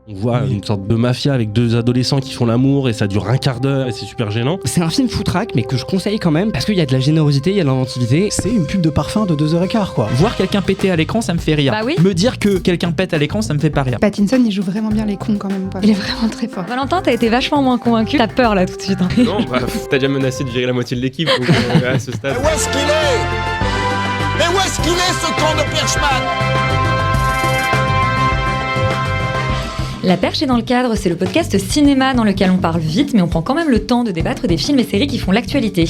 On voit une sorte de mafia avec deux adolescents qui font l'amour et ça dure un quart d'heure et c'est super gênant. C'est un film foutraque mais que je conseille quand même parce qu'il y a de la générosité, il y a de l'inventivité. C'est une pub de parfum de 2h15 quoi. Voir quelqu'un péter à l'écran, ça me fait rire. Bah oui. Me dire que quelqu'un pète à l'écran, ça me fait pas rire. Pattinson, il joue vraiment bien les cons quand même. Il est vraiment très fort. Valentin, t'as été vachement moins convaincu. T'as peur là tout de suite. Hein. Non, t'as déjà menacé de virer la moitié de l'équipe donc, à ce stade. Mais où est-ce qu'il est ? Mais où est-ce qu'il est ce con de Pierschmann ? La Perche est dans le cadre, c'est le podcast cinéma dans lequel on parle vite, mais on prend quand même le temps de débattre des films et séries qui font l'actualité.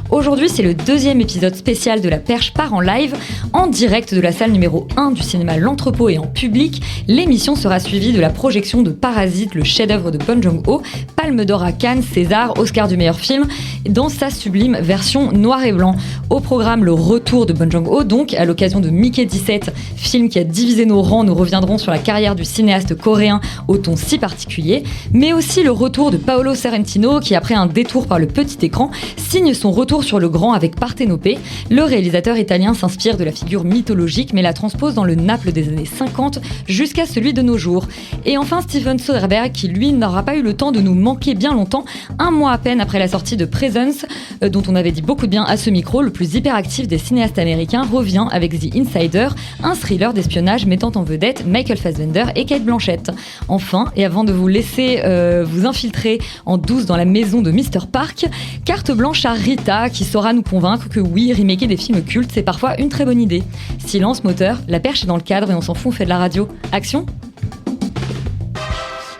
Aujourd'hui, c'est le 2e épisode spécial de La Perche part en live, en direct de la salle numéro 1 du cinéma L'Entrepôt et en public. L'émission sera suivie de la projection de Parasite, le chef-d'œuvre de Bong Joon-ho, Palme d'Or à Cannes, César, Oscar du meilleur film, dans sa sublime version noir et blanc. Au programme, le retour de Bong Joon-ho, donc à l'occasion de Mickey 17, film qui a divisé nos rangs. Nous reviendrons sur la carrière du cinéaste coréen au ton si particulier, mais aussi le retour de Paolo Sorrentino qui, après un détour par le petit écran, signe son retour sur le grand avec Parthénopée. Le réalisateur italien s'inspire de la figure mythologique mais la transpose dans le Naples des années 50 jusqu'à celui de nos jours. Et enfin Steven Soderbergh qui lui n'aura pas eu le temps de nous manquer bien longtemps, un mois à peine après la sortie de Presence, dont on avait dit beaucoup de bien à ce micro, le plus hyperactif des cinéastes américains revient avec The Insider, un thriller d'espionnage mettant en vedette Michael Fassbender et Cate Blanchett. Enfin, et avant de vous laisser vous infiltrer en douce dans la maison de Mr. Park, carte blanche à Rita qui saura nous convaincre que oui, remaker des films cultes, c'est parfois une très bonne idée. Silence, moteur, La Perche est dans le cadre et on s'en fout, on fait de la radio. Action !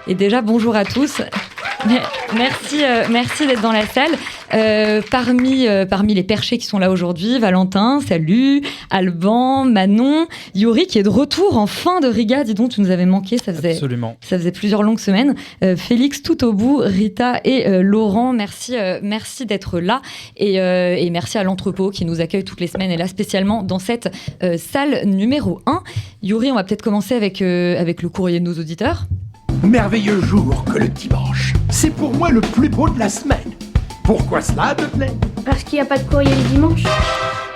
Et déjà, bonjour à tous. Merci d'être dans la salle. Parmi les perchés qui sont là aujourd'hui, Valentin, salut, Alban, Manon, Yuri qui est de retour en fin de Riga. Dis donc, tu nous avais manqué, ça faisait plusieurs longues semaines. Félix tout au bout, Rita et Laurent, merci d'être là et merci à l'Entrepôt qui nous accueille toutes les semaines et là spécialement dans cette salle numéro 1. Yuri, on va peut-être commencer avec le courrier de nos auditeurs. Merveilleux jour que le dimanche. C'est pour moi le plus beau de la semaine. Pourquoi cela te plaît ? Parce qu'il n'y a pas de courrier le dimanche.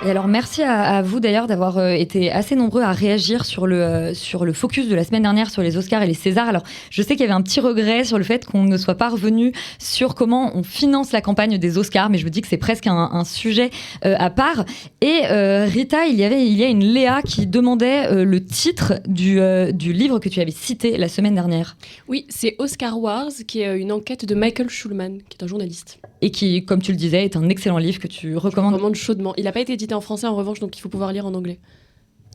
Et alors merci à vous d'ailleurs d'avoir été assez nombreux à réagir sur le focus de la semaine dernière sur les Oscars et les Césars. Alors je sais qu'il y avait un petit regret sur le fait qu'on ne soit pas revenu sur comment on finance la campagne des Oscars, mais je me dis que c'est presque un sujet à part. Et Rita, il y a une Léa qui demandait le titre du livre que tu avais cité la semaine dernière. Oui, c'est Oscar Wars, qui est une enquête de Michael Schulman, qui est un journaliste. Et qui, comme tu le disais, est un excellent livre que tu recommandes. Je recommande chaudement. Il n'a pas été édité en français en revanche, donc il faut pouvoir lire en anglais.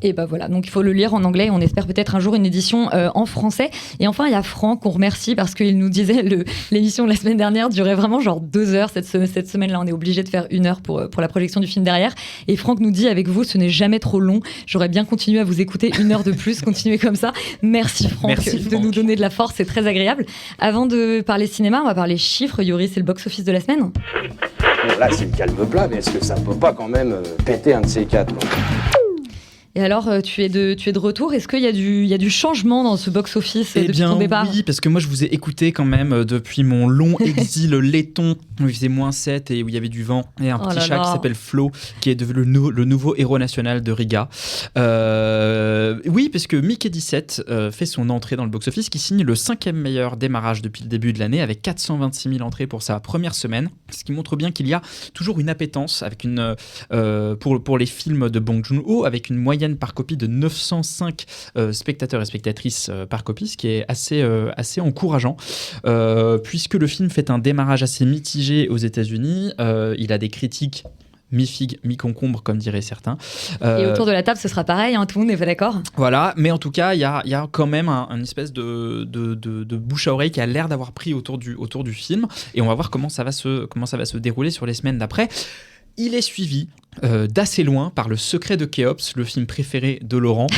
Et ben voilà, donc il faut le lire en anglais. On espère peut-être un jour une édition en français. Et enfin, il y a Franck qu'on remercie parce qu'il nous disait l'émission de la semaine dernière durait vraiment genre 2 heures. Cette semaine-là, on est obligé de faire 1 heure pour la projection du film derrière. Et Franck nous dit, avec vous, ce n'est jamais trop long. J'aurais bien continué à vous écouter 1 heure de plus. Continuez comme ça. Merci Franck de nous donner de la force. C'est très agréable. Avant de parler cinéma, on va parler chiffres. Yuri, c'est le box-office de la semaine. Bon, là, c'est le calme plat, mais est-ce que ça peut pas quand même péter un de ces quatre quoi ? Et alors, tu es de retour. Est-ce qu'il y a du changement dans ce box-office depuis ton départ ? Oui, parce que moi, je vous ai écouté quand même depuis mon long exil laiton, où il faisait -7 et où il y avait du vent. Et un petit chat qui s'appelle Flo, qui est devenu le nouveau héros national de Riga. Oui, parce que Mickey 17 fait son entrée dans le box-office, qui signe le 5e meilleur démarrage depuis le début de l'année, avec 426 000 entrées pour sa première semaine. Ce qui montre bien qu'il y a toujours une appétence avec pour les films de Bong Joon-ho, avec une moyenne par copie de 905 spectateurs et spectatrices par copie, ce qui est assez encourageant, puisque le film fait un démarrage assez mitigé aux États-Unis. Il a des critiques mi-figue, mi-concombre, comme diraient certains. Et autour de la table, ce sera pareil, hein, tout le monde n'est pas d'accord. Voilà, mais en tout cas, il y a quand même une espèce de bouche à oreille qui a l'air d'avoir pris autour du film, et on va voir comment ça va se dérouler sur les semaines d'après. Il est suivi d'assez loin par Le Secret de Khéops, le film préféré de Laurent.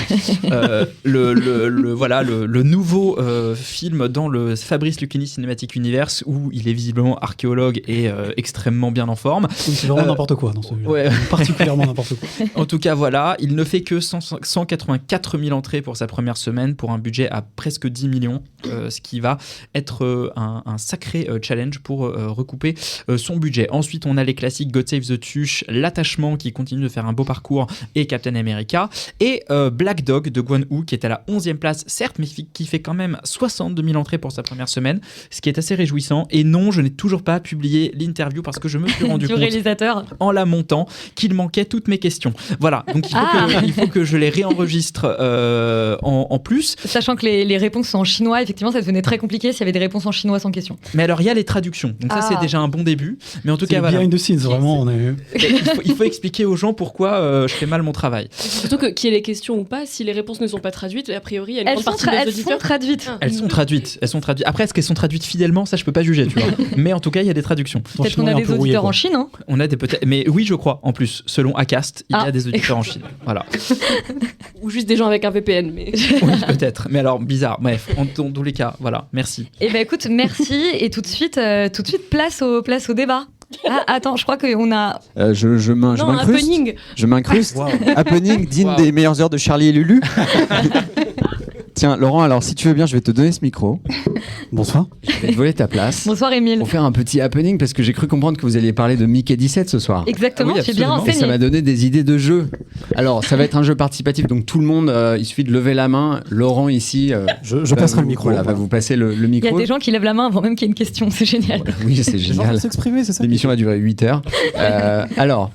Le nouveau film dans le Fabrice Lucchini Cinematic Universe, où il est visiblement archéologue et extrêmement bien en forme. C'est vraiment n'importe quoi dans celui-là. Ouais. Particulièrement n'importe quoi. En tout cas, voilà, il ne fait que 184 000 entrées pour sa première semaine, pour un budget à presque 10 millions, ce qui va être un sacré challenge pour recouper son budget. Ensuite, on a les classiques God Save the Tush, L'attachement, également, qui continue de faire un beau parcours, et Captain America. Et Black Dog de Gwon Woo, qui est à la 11e place, certes, mais qui fait quand même 62 000 entrées pour sa première semaine, ce qui est assez réjouissant. Et non, je n'ai toujours pas publié l'interview parce que je me suis rendu compte réalisateur en la montant qu'il manquait toutes mes questions. Voilà, donc il faut que je les réenregistre en plus. Sachant que les réponses sont en chinois, effectivement, ça devenait très compliqué s'il y avait des réponses en chinois sans question. Mais alors, il y a les traductions, donc ça, c'est déjà un bon début. Mais en tout cas, voilà. Behind the scenes, vraiment. Il faut expliquer aux gens pourquoi je fais mal mon travail. Surtout qu'il y ait les questions ou pas, si les réponses ne sont pas traduites, a priori, il y a une grande partie des auditeurs. Elles sont traduites. Elles sont traduites. Après, est-ce qu'elles sont traduites fidèlement ? Ça, je peux pas juger, tu vois. Mais en tout cas, il y a des traductions. Peut-être qu'on a des auditeurs en Chine, hein ? On a peut-être, mais oui, je crois. En plus, selon Acast, il y a des auditeurs en Chine. Voilà. Ou juste des gens avec un VPN, mais. Oui, peut-être. Mais alors, bizarre. Bref, dans tous les cas, voilà. Merci. Eh ben, écoute, merci. Et tout de suite, place au débat. Ah, attends, je crois qu'on a. Je m'incruste. Wow. Happening, digne des meilleures heures de Charlie et Lulu. Tiens, Laurent, alors si tu veux bien, je vais te donner ce micro. Bonsoir. Je vais te voler ta place. Bonsoir, Émile. Pour faire un petit happening, parce que j'ai cru comprendre que vous alliez parler de Mickey 17 ce soir. Exactement, oui, tu es bien renseigné. Et ça m'a donné des idées de jeux. Alors, ça va être un jeu participatif, donc tout le monde, il suffit de lever la main. Laurent, ici, je passerai le micro. Voilà, va vous passer le micro. Il y a des gens qui lèvent la main avant même qu'il y ait une question, c'est génial. Oui, c'est génial. S'exprimer, c'est ça. L'émission va durer 8 heures. Alors,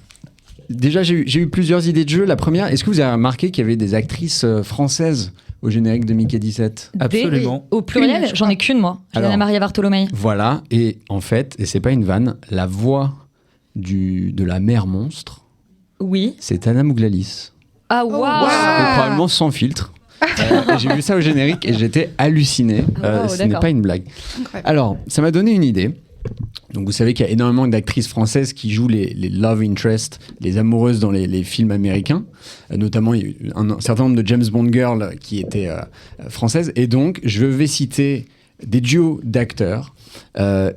déjà, j'ai eu plusieurs idées de jeux. La première, est-ce que vous avez remarqué qu'il y avait des actrices françaises au générique de Mickey 17 ? Absolument. Au pluriel, j'en ai qu'une, moi. Juliana Maria Bartolomei. Voilà, et en fait, et c'est pas une vanne, la voix de la mère monstre, oui, c'est Anna Mouglalis. Ah, waouh Probablement sans filtre. J'ai vu ça au générique et j'étais halluciné. Ce n'est pas une blague. Incroyable. Alors, ça m'a donné une idée. Donc vous savez qu'il y a énormément d'actrices françaises qui jouent les love interest, les amoureuses dans les films américains. Notamment, il y a eu un certain nombre de James Bond girls qui étaient françaises. Et donc, je vais citer des duos d'acteurs.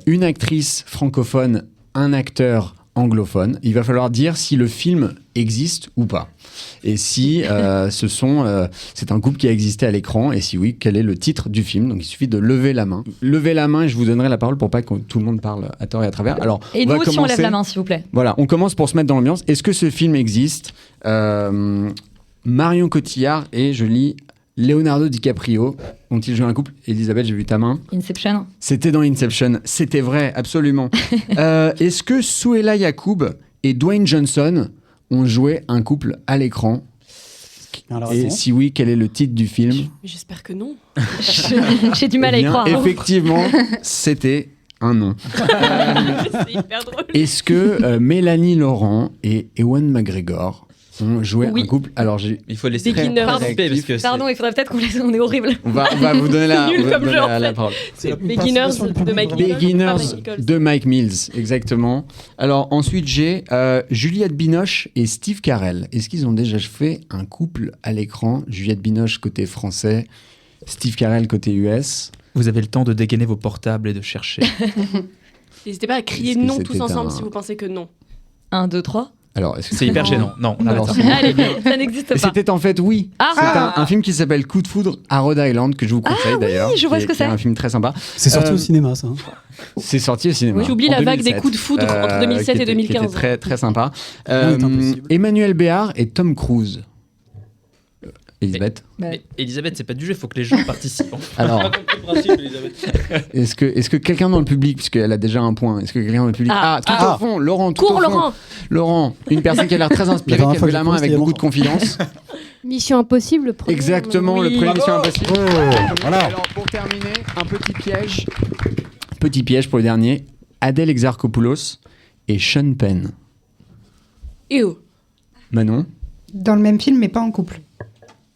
Une actrice francophone, un acteur anglophone. Il va falloir dire si le film existe ou pas. Et si c'est un couple qui a existé à l'écran, et si oui, quel est le titre du film. Donc il suffit de lever la main. Levez la main et je vous donnerai la parole pour pas que tout le monde parle à tort et à travers. Alors, et nous aussi, on lève la main, s'il vous plaît. Voilà, on commence pour se mettre dans l'ambiance. Est-ce que ce film existe ? Marion Cotillard et je lis Leonardo DiCaprio ont-ils joué un couple ? Elisabeth, j'ai vu ta main. Inception. C'était dans Inception. C'était vrai, absolument. Est-ce que Souela Yacoub et Dwayne Johnson ont joué un couple à l'écran ? Et si oui, quel est le titre du film ? J'espère que non. J'ai du mal à y croire. Effectivement, c'était un nom. C'est hyper drôle. Est-ce que Mélanie Laurent et Ewan McGregor ont joué un couple ? Alors, il faut laisser participer parce que pardon, il faudrait peut-être qu'on laisse. On est horrible. On va vous donner la parole. C'est Beginners de Mike Mills. Beginners de Mike Mills, exactement. Alors ensuite j'ai Juliette Binoche et Steve Carell. Est-ce qu'ils ont déjà fait un couple à l'écran ? Juliette Binoche côté français, Steve Carell côté US. Vous avez le temps de dégainer vos portables et de chercher. N'hésitez pas à crier non tous ensemble si vous pensez que non. 1, 2, 3. Alors, c'est hyper gênant. Non, alors, allez, ça n'existe pas. C'était en fait oui. C'est un film qui s'appelle Coup de foudre à Rhode Island que je vous conseille d'ailleurs. Oui, je vois ce que c'est. Un film très sympa. C'est sorti au cinéma, ça. C'est sorti au cinéma. Oui, j'oublie la vague des coups de foudre entre 2007 et 2015. C'était très très sympa. Emmanuel Béard et Tom Cruise. Elisabeth. Elisabeth, c'est pas du jeu, il faut que les gens participent. Alors, est-ce que quelqu'un dans le public, puisqu'elle a déjà un point, est-ce que quelqu'un dans le public... tout au fond, Laurent, tout au fond. Laurent, une personne qui a l'air très inspirée, qui a levé la main avec beaucoup de confiance. Mission Impossible, le premier. Exactement, le premier Mission Impossible. Voilà. Alors, pour terminer, un petit piège pour le dernier. Adèle Exarchopoulos et Sean Penn. Manon ? Dans le même film, mais pas en couple.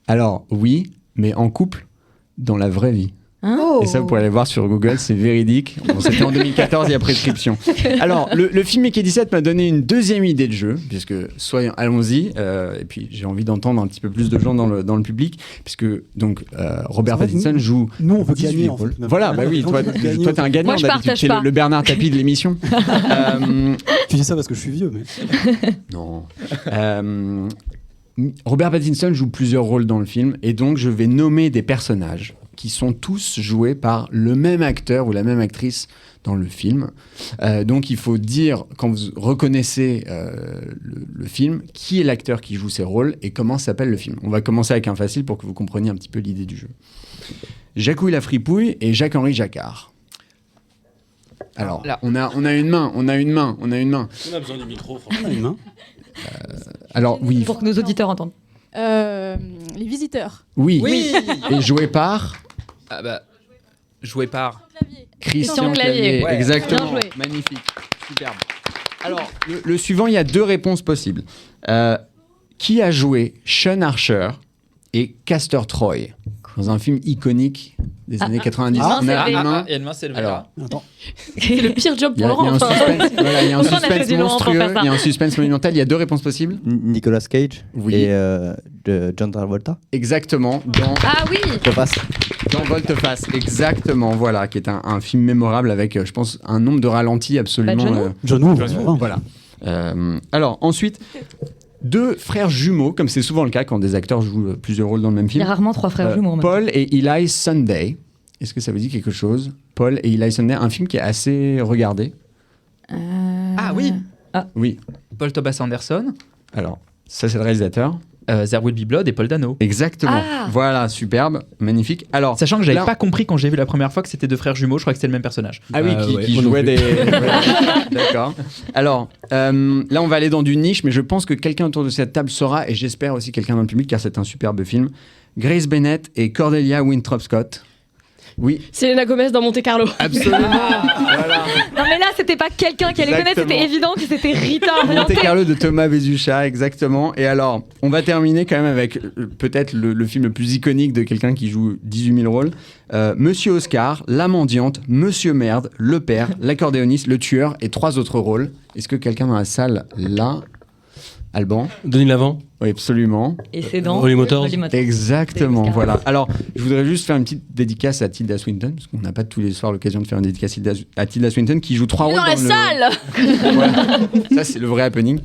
Alors, oui, mais en couple, dans la vraie vie. Oh. Et ça, vous pourrez aller voir sur Google, c'est véridique. Bon, c'était en 2014, il y a prescription. Alors, le film Mickey 17 m'a donné une deuxième idée de jeu, puisque, allons-y, et puis j'ai envie d'entendre un petit peu plus de gens dans le public, puisque, donc, Robert Pattinson joue... Nous, on veut gagner, en fait. Voilà, bah oui, toi, t'es un gagnant, d'habitude, t'es le Bernard Tapie de l'émission. Tu dis ça parce que je suis vieux, mais... Non. Robert Pattinson joue plusieurs rôles dans le film, et donc je vais nommer des personnages qui sont tous joués par le même acteur ou la même actrice dans le film. Donc il faut dire, quand vous reconnaissez le film, qui est l'acteur qui joue ces rôles et comment s'appelle le film. On va commencer avec un facile pour que vous compreniez un petit peu l'idée du jeu. Jacouille la fripouille et Jacques-Henri Jacquard. Alors, là, on a une main. On a besoin du micro, franchement. On a une main. Alors, oui. Pour que nos auditeurs entendent. Les visiteurs. Oui. Et joué par Joué par Christian Clavier. Ouais. Exactement. Magnifique. Superbe. Alors, le suivant, il y a 2 réponses possibles. Qui a joué Sean Archer et Castor Troy dans un film iconique des années 90? Il y a une main, c'est le Alors, c'est le pire job pour Laurent. Il y a un suspense monstrueux, il y a un suspense monumental. Il y a 2 réponses possibles. Nicolas Cage et John Travolta. Exactement. Ah oui. Dans Volte-Face, exactement. Voilà, qui est un film mémorable avec, je pense, un nombre de ralentis absolument. John Woo. Voilà. Alors ensuite. 2 frères jumeaux, comme c'est souvent le cas quand des acteurs jouent plusieurs rôles dans le même film. Il y a rarement 3 frères jumeaux. Paul et Eli Sunday. Est-ce que ça vous dit quelque chose? Paul et Eli Sunday, un film qui est assez regardé. Ah oui. Oui. Paul Thomas Anderson. Alors, ça c'est le réalisateur. There Will Be Blood et Paul Dano. Exactement. Voilà, superbe, magnifique. Alors, sachant que j'avais pas compris quand j'ai vu la première fois que c'était 2 frères jumeaux, je crois que c'était le même personnage. Ah oui, qui jouait des. D'accord. Alors, là, on va aller dans du niche, mais je pense que quelqu'un autour de cette table saura, et j'espère aussi quelqu'un dans le public, car c'est un superbe film. Grace Bennett et Cordelia Winthrop Scott. Oui. Selena Gomez dans Monte Carlo. Absolument. Voilà. Non mais là c'était pas quelqu'un qui allait connaître, c'était évident que c'était Rita. Monte Carlo de Thomas Bezucha, exactement. Et alors, on va terminer quand même avec peut-être le film le plus iconique de quelqu'un qui joue 18 000 rôles. Monsieur Oscar, la mendiante, Monsieur Merde, le père, l'accordéoniste, le tueur et 3 autres rôles. Est-ce que quelqu'un dans la salle là? Alban? Denis Lavant? Oui, absolument. Et c'est dans Holy Motors. Exactement, voilà. Alors, je voudrais juste faire une petite dédicace à Tilda Swinton, parce qu'on n'a pas tous les soirs l'occasion de faire une dédicace à Tilda Swinton, qui joue 3 rôles dans la salle. Ouais. Ça, c'est le vrai happening.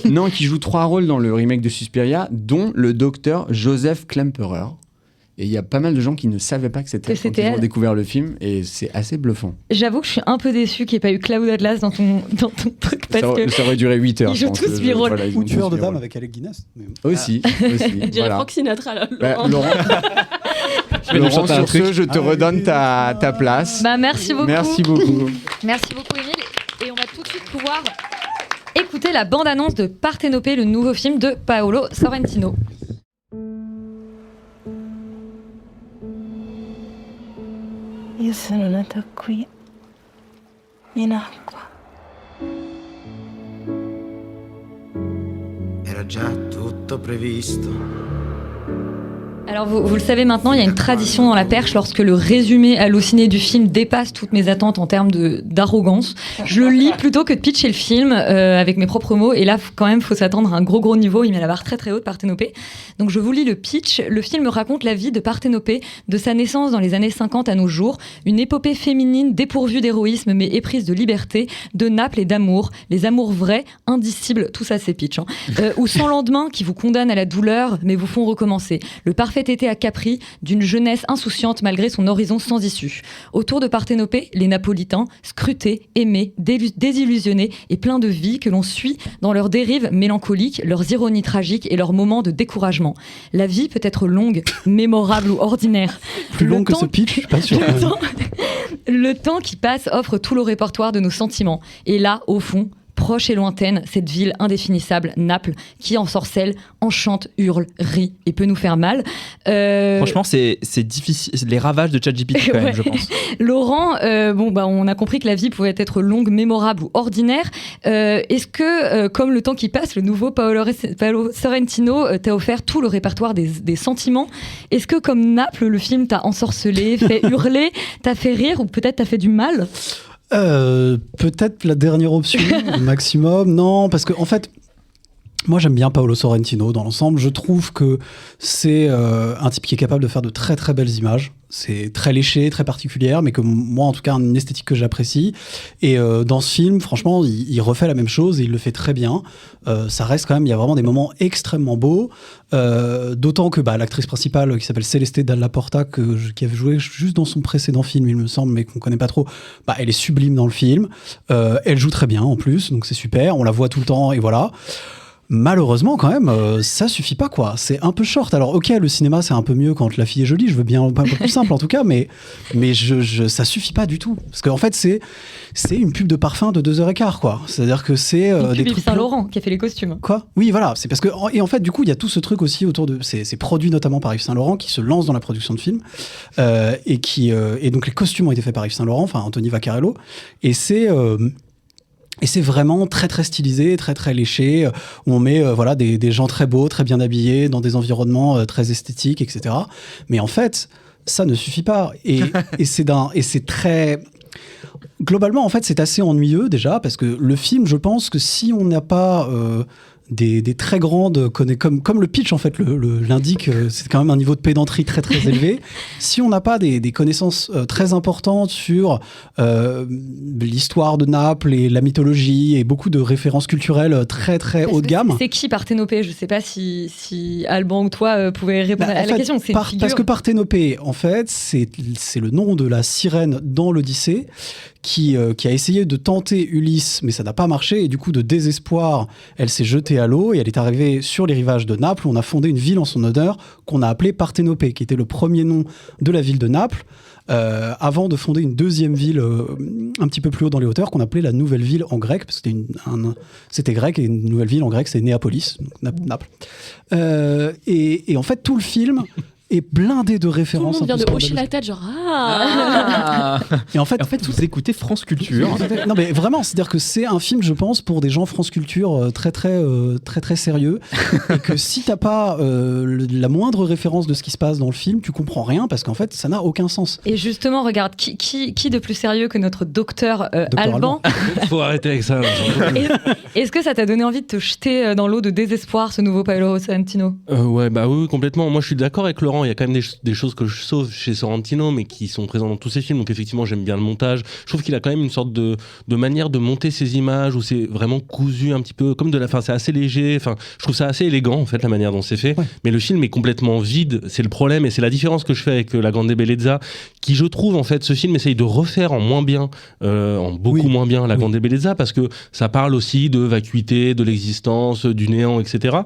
Non, qui joue 3 rôles dans le remake de Suspiria, dont le docteur Joseph Klemperer. Et il y a pas mal de gens qui ne savaient pas que c'était elle quand ils ont découvert le film, et c'est assez bluffant. J'avoue que je suis un peu déçue qu'il n'y ait pas eu Cloud Atlas dans ton truc, parce que ça aurait duré 8 heures. Ils jouent tous 8 rôles. Ou Tueur de dames avec Alec Guinness. Aussi. Je dirais Frank Sinatra là. Laurent, sur ce, je te redonne ta place. Merci beaucoup. Merci beaucoup. Merci beaucoup, Émile. Et on va tout de suite pouvoir écouter la bande-annonce de Partenopée, le nouveau film de Paolo Sorrentino. Io sono nata qui, in acqua. Era già tutto previsto. Alors vous le savez maintenant, il y a une tradition dans la perche lorsque le résumé halluciné du film dépasse toutes mes attentes en termes d'arrogance. Je le lis plutôt que de pitcher le film avec mes propres mots. Et là, quand même, faut s'attendre à un gros niveau. Il met la barre très très haute, Partenopée. Donc je vous lis le pitch. Le film raconte la vie de Partenopée, de sa naissance dans les années 50 à nos jours. Une épopée féminine dépourvue d'héroïsme mais éprise de liberté, de Naples et d'amour. Les amours vrais, indicibles, tout ça c'est pitch. Ou sans lendemain qui vous condamnent à la douleur mais vous font recommencer. Le parfait été à Capri d'une jeunesse insouciante malgré son horizon sans issue. Autour de Partenopée, les Napolitains, scrutés, aimés, désillusionnés et pleins de vie que l'on suit dans leurs dérives mélancoliques, leurs ironies tragiques et leurs moments de découragement. La vie peut être longue, mémorable ou ordinaire. Plus longue que ce pitch, je suis pas sûr. Le temps qui passe offre tout le répertoire de nos sentiments. Et là, au fond, proche et lointaine, cette ville indéfinissable, Naples, qui ensorcelle, enchante, hurle, rit et peut nous faire mal. Franchement, c'est difficile. Les ravages de ChatGPT quand même, je pense. Laurent, on a compris que la vie pouvait être longue, mémorable ou ordinaire. Est-ce que, comme le temps qui passe, le nouveau Paolo Sorrentino t'a offert tout le répertoire des sentiments? Est-ce que, comme Naples, le film t'a ensorcelé, fait hurler, t'a fait rire ou peut-être t'a fait du mal? Peut-être la dernière option, au maximum. Non, parce que en fait, Moi, j'aime bien Paolo Sorrentino dans l'ensemble. Je trouve que c'est un type qui est capable de faire de très très belles images. C'est très léché, très particulière, mais que moi, en tout cas, une esthétique que j'apprécie. Et dans ce film, franchement, il refait la même chose et il le fait très bien. Ça reste quand même, il y a vraiment des moments extrêmement beaux. D'autant que l'actrice principale, qui s'appelle Celeste Dalla Porta, qui avait joué juste dans son précédent film, il me semble, mais qu'on connaît pas trop, elle est sublime dans le film. Elle joue très bien en plus, donc c'est super. On la voit tout le temps et voilà. Malheureusement, quand même, ça suffit pas, quoi. C'est un peu short. Alors, ok, le cinéma, c'est un peu mieux quand la fille est jolie. Je veux bien, pas un peu plus simple, en tout cas, mais ça suffit pas du tout. Parce qu'en fait, c'est une pub de parfum de 2h15, quoi. C'est-à-dire que c'est des trucs. Yves Saint Laurent qui a fait les costumes. Quoi ? Oui, voilà. C'est parce que, et en fait, du coup, il y a tout ce truc aussi autour de. C'est produit notamment par Yves Saint Laurent qui se lance dans la production de films et donc les costumes ont été faits par Yves Saint Laurent, enfin Anthony Vaccarello, et c'est vraiment très très stylisé, très très léché, où on met des gens très beaux, très bien habillés, dans des environnements très esthétiques, etc. Mais en fait, ça ne suffit pas. Et c'est très... Globalement, en fait, c'est assez ennuyeux déjà, parce que le film, je pense que si on n'a pas... des très grandes, comme le pitch en fait l'indique, c'est quand même un niveau de pédanterie très très élevé. Si on n'a pas des connaissances très importantes sur l'histoire de Naples et la mythologie et beaucoup de références culturelles très très haut de gamme. C'est qui Parthénopée ? Je sais pas si Alban ou toi pouvez répondre à la question. C'est une figure. Parce que Parthénopée, en fait, c'est le nom de la sirène dans l'Odyssée qui a essayé de tenter Ulysse, mais ça n'a pas marché, et du coup, de désespoir, elle s'est jetée à l'eau, et elle est arrivée sur les rivages de Naples, où on a fondé une ville en son honneur, qu'on a appelée Parthénopée, qui était le premier nom de la ville de Naples, avant de fonder une deuxième ville un petit peu plus haut dans les hauteurs, qu'on appelait la Nouvelle Ville en grec, parce que c'était grec, et une nouvelle ville en grec, c'est Néapolis, donc Naples. Et en fait, tout le film... est blindé de références. Tout le monde vient de hocher la tête, genre Et en fait, vous écoutez France Culture. Non, mais vraiment, c'est-à-dire que c'est un film, je pense, pour des gens France Culture très très sérieux. Et que si t'as pas la moindre référence de ce qui se passe dans le film, tu comprends rien, parce qu'en fait, ça n'a aucun sens. Et justement, regarde, qui de plus sérieux que notre docteur Alban ? Faut arrêter avec ça. Est-ce que ça t'a donné envie de te jeter dans l'eau de désespoir, ce nouveau Paolo Sorrentino ? Oui, complètement. Moi, je suis d'accord avec Laurent. Il y a quand même des choses que je sauve chez Sorrentino, mais qui sont présentes dans tous ses films. Donc effectivement, j'aime bien le montage. Je trouve qu'il a quand même une sorte de manière de monter ses images où c'est vraiment cousu un petit peu comme c'est assez léger. Enfin, je trouve ça assez élégant en fait la manière dont c'est fait. Ouais. Mais le film est complètement vide. C'est le problème et c'est la différence que je fais avec La Grande Bellezza, qui je trouve en fait ce film essaye de refaire en moins bien, en beaucoup moins bien La Grande Bellezza, parce que ça parle aussi de vacuité, de l'existence, du néant, etc.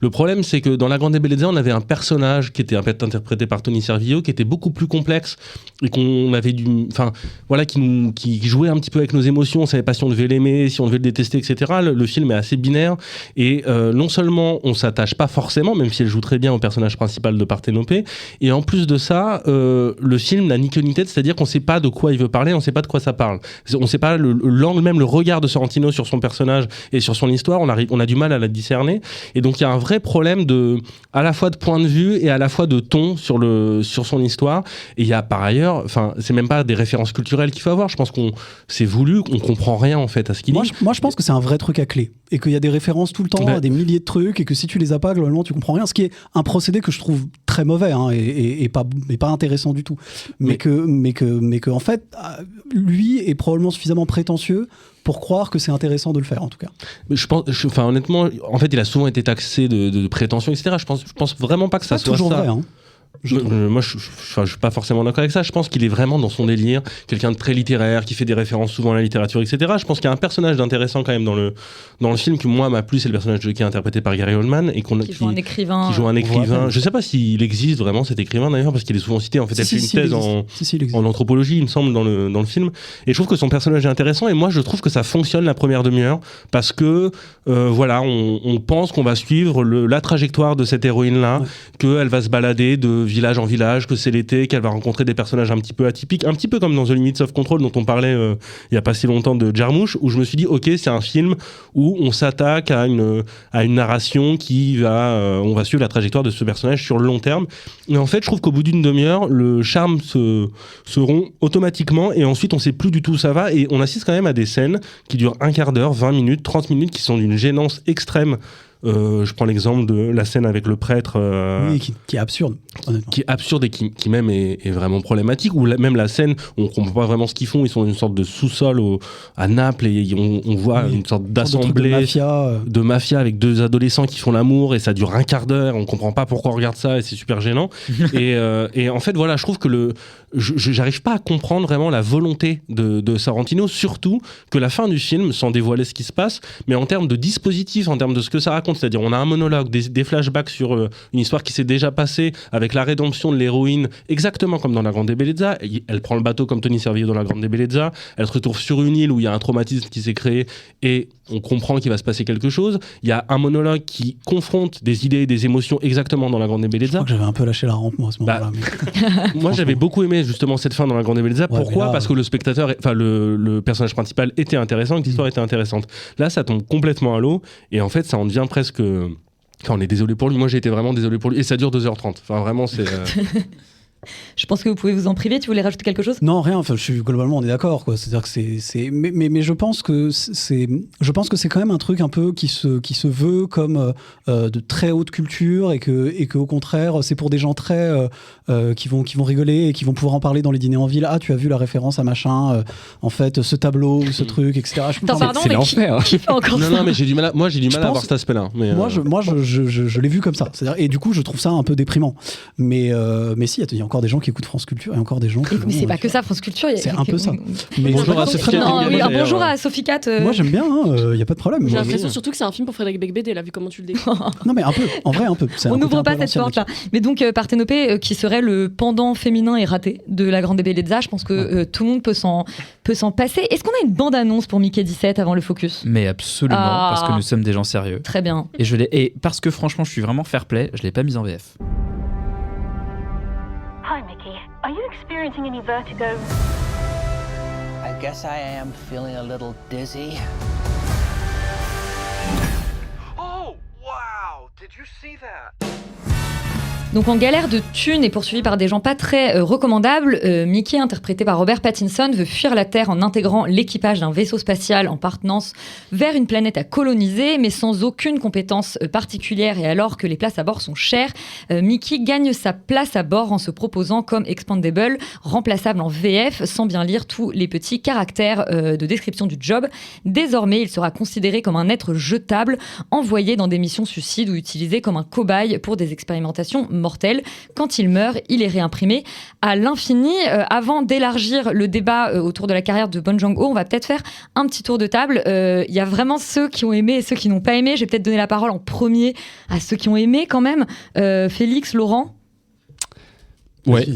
Le problème, c'est que dans La Grande Bellezza, on avait un personnage qui était interprété par Tony Servillo, qui était beaucoup plus complexe et qu'on avait qui jouait un petit peu avec nos émotions. On savait pas si on devait l'aimer, si on devait le détester, etc. Le film est assez binaire et non seulement on s'attache pas forcément, même si elle joue très bien au personnage principal de Parthénopée, et en plus de ça, le film n'a ni queue ni tête, c'est-à-dire qu'on sait pas de quoi il veut parler, on sait pas de quoi ça parle, on sait pas l'angle, même le regard de Sorrentino sur son personnage et sur son histoire, on a du mal à la discerner, et donc il y a un vrai problème à la fois de point de vue et à la fois de ton sur son histoire. Et il y a par ailleurs, c'est même pas des références culturelles qu'il faut avoir, je pense qu'on c'est voulu, on comprend rien en fait à ce qu'il dit. Moi je pense que c'est un vrai truc à clé et qu'il y a des références tout le temps à des milliers de trucs et que si tu les as pas, globalement tu comprends rien, ce qui est un procédé que je trouve très mauvais et pas intéressant du tout, mais que en fait lui est probablement suffisamment prétentieux pour croire que c'est intéressant de le faire, en tout cas. Honnêtement, en fait, il a souvent été taxé de prétention, etc. Je pense vraiment pas que ça soit toujours ça. Vrai, hein. Moi, je suis pas forcément d'accord avec ça. Je pense qu'il est vraiment dans son délire, quelqu'un de très littéraire, qui fait des références souvent à la littérature, etc. Je pense qu'il y a un personnage d'intéressant quand même dans le film qui moi m'a plu, c'est le personnage qui est interprété par Gary Oldman et qui joue un écrivain. Qui joue un écrivain. Je sais pas s'il existe vraiment cet écrivain d'ailleurs, parce qu'il est souvent cité. En fait, elle fait une thèse en anthropologie, il me semble, dans le film. Et je trouve que son personnage est intéressant. Et moi, je trouve que ça fonctionne la première demi-heure parce que on pense qu'on va suivre la trajectoire de cette héroïne-là, qu'elle va se balader de village en village, que c'est l'été, qu'elle va rencontrer des personnages un petit peu atypiques, un petit peu comme dans The Limits of Control dont on parlait il y a pas si longtemps de Jarmusch, où je me suis dit ok, c'est un film où on s'attaque à une narration on va suivre la trajectoire de ce personnage sur le long terme. Et en fait, je trouve qu'au bout d'une demi-heure, le charme se rompt automatiquement et ensuite on sait plus du tout où ça va et on assiste quand même à des scènes qui durent un quart d'heure, 20 minutes, 30 minutes qui sont d'une gênance extrême Je prends l'exemple de la scène avec le prêtre. Oui, qui est absurde. Honnêtement. Qui est absurde et qui même est vraiment problématique. Ou même la scène où on comprend pas vraiment ce qu'ils font. Ils sont dans une sorte de sous-sol à Naples et on voit une sorte d'assemblée de mafia avec 2 adolescents qui font l'amour et ça dure un quart d'heure. On comprend pas pourquoi on regarde ça et c'est super gênant. et en fait, voilà, je trouve que j'arrive pas à comprendre vraiment la volonté de Sorrentino, surtout que la fin du film, sans dévoiler ce qui se passe, mais en termes de dispositif, en termes de ce que ça raconte, c'est-à-dire on a un monologue, des flashbacks sur une histoire qui s'est déjà passée avec la rédemption de l'héroïne, exactement comme dans La Grande Bellezza. Elle prend le bateau comme Tony Servillo dans La Grande Bellezza, elle se retrouve sur une île où il y a un traumatisme qui s'est créé et on comprend qu'il va se passer quelque chose. Il y a un monologue qui confronte des idées et des émotions exactement dans La Grande Bellezza. Je crois que j'avais un peu lâché la rampe moi à ce moment-là. Moi j'avais beaucoup aimé justement cette fin dans La Grande Bellezza. Pourquoi ? Parce que le spectateur, enfin le personnage principal était intéressant et que l'histoire était intéressante. Là ça tombe complètement à l'eau et en fait ça en devient presque... Enfin, on est désolé pour lui, moi j'ai été vraiment désolé pour lui et ça dure 2h30. Enfin vraiment c'est... Je pense que vous pouvez vous en priver. Tu voulais rajouter quelque chose ? Non, rien. Enfin, globalement, on est d'accord, quoi. C'est-à-dire que c'est. Mais je pense que c'est quand même un truc un peu qui se veut comme de très haute culture et que au contraire, c'est pour des gens très qui vont rigoler et qui vont pouvoir en parler dans les dîners en ville. Ah, tu as vu la référence à machin. En fait, ce tableau ou ce truc, etc. C'est l'enfer. Qui fait encore ça ? Non, mais j'ai du mal à voir cet aspect-là. Mais moi, je l'ai vu comme ça. C'est-à-dire, et du coup, je trouve ça un peu déprimant. Mais si, il y a encore des gens qui écoute France Culture et encore des gens qui... Mais c'est pas que ça, France Culture. C'est un peu ça. Mais bonjour à Sophie Cat. Bonjour à Sophie Cat. Moi j'aime bien, il n'y a pas de problème. J'ai l'impression surtout que c'est un film pour Frédéric Becbédé, là, vu comment tu le décris. Non mais un peu, en vrai un peu. On n'ouvre pas cette porte-là. Mais donc Parthénopée, qui serait le pendant féminin et raté de La Grande Bellezza, je pense que tout le monde peut s'en passer. Est-ce qu'on a une bande-annonce pour Mickey 17 avant le focus ? Mais absolument, parce que nous sommes des gens sérieux. Très bien. Et parce que franchement, je suis vraiment fair-play, je l'ai pas mise en VF. Hi, Mickey. Are you experiencing any vertigo? I guess I am feeling a little dizzy. Oh, wow! Did you see that? Donc en galère de thunes et poursuivi par des gens pas très recommandables, Mickey, interprété par Robert Pattinson, veut fuir la Terre en intégrant l'équipage d'un vaisseau spatial en partance vers une planète à coloniser, mais sans aucune compétence particulière. Et alors que les places à bord sont chères, Mickey gagne sa place à bord en se proposant comme expandable, remplaçable en VF, sans bien lire tous les petits caractères de description du job. Désormais, il sera considéré comme un être jetable, envoyé dans des missions suicides ou utilisé comme un cobaye pour des expérimentations mortel. Quand il meurt, il est réimprimé à l'infini. Avant d'élargir le débat autour de la carrière de Bong Joon-ho, on va peut-être faire un petit tour de table. Il y a vraiment ceux qui ont aimé et ceux qui n'ont pas aimé. Je vais peut-être donner la parole en premier à ceux qui ont aimé quand même. Félix, Laurent ? Ouais.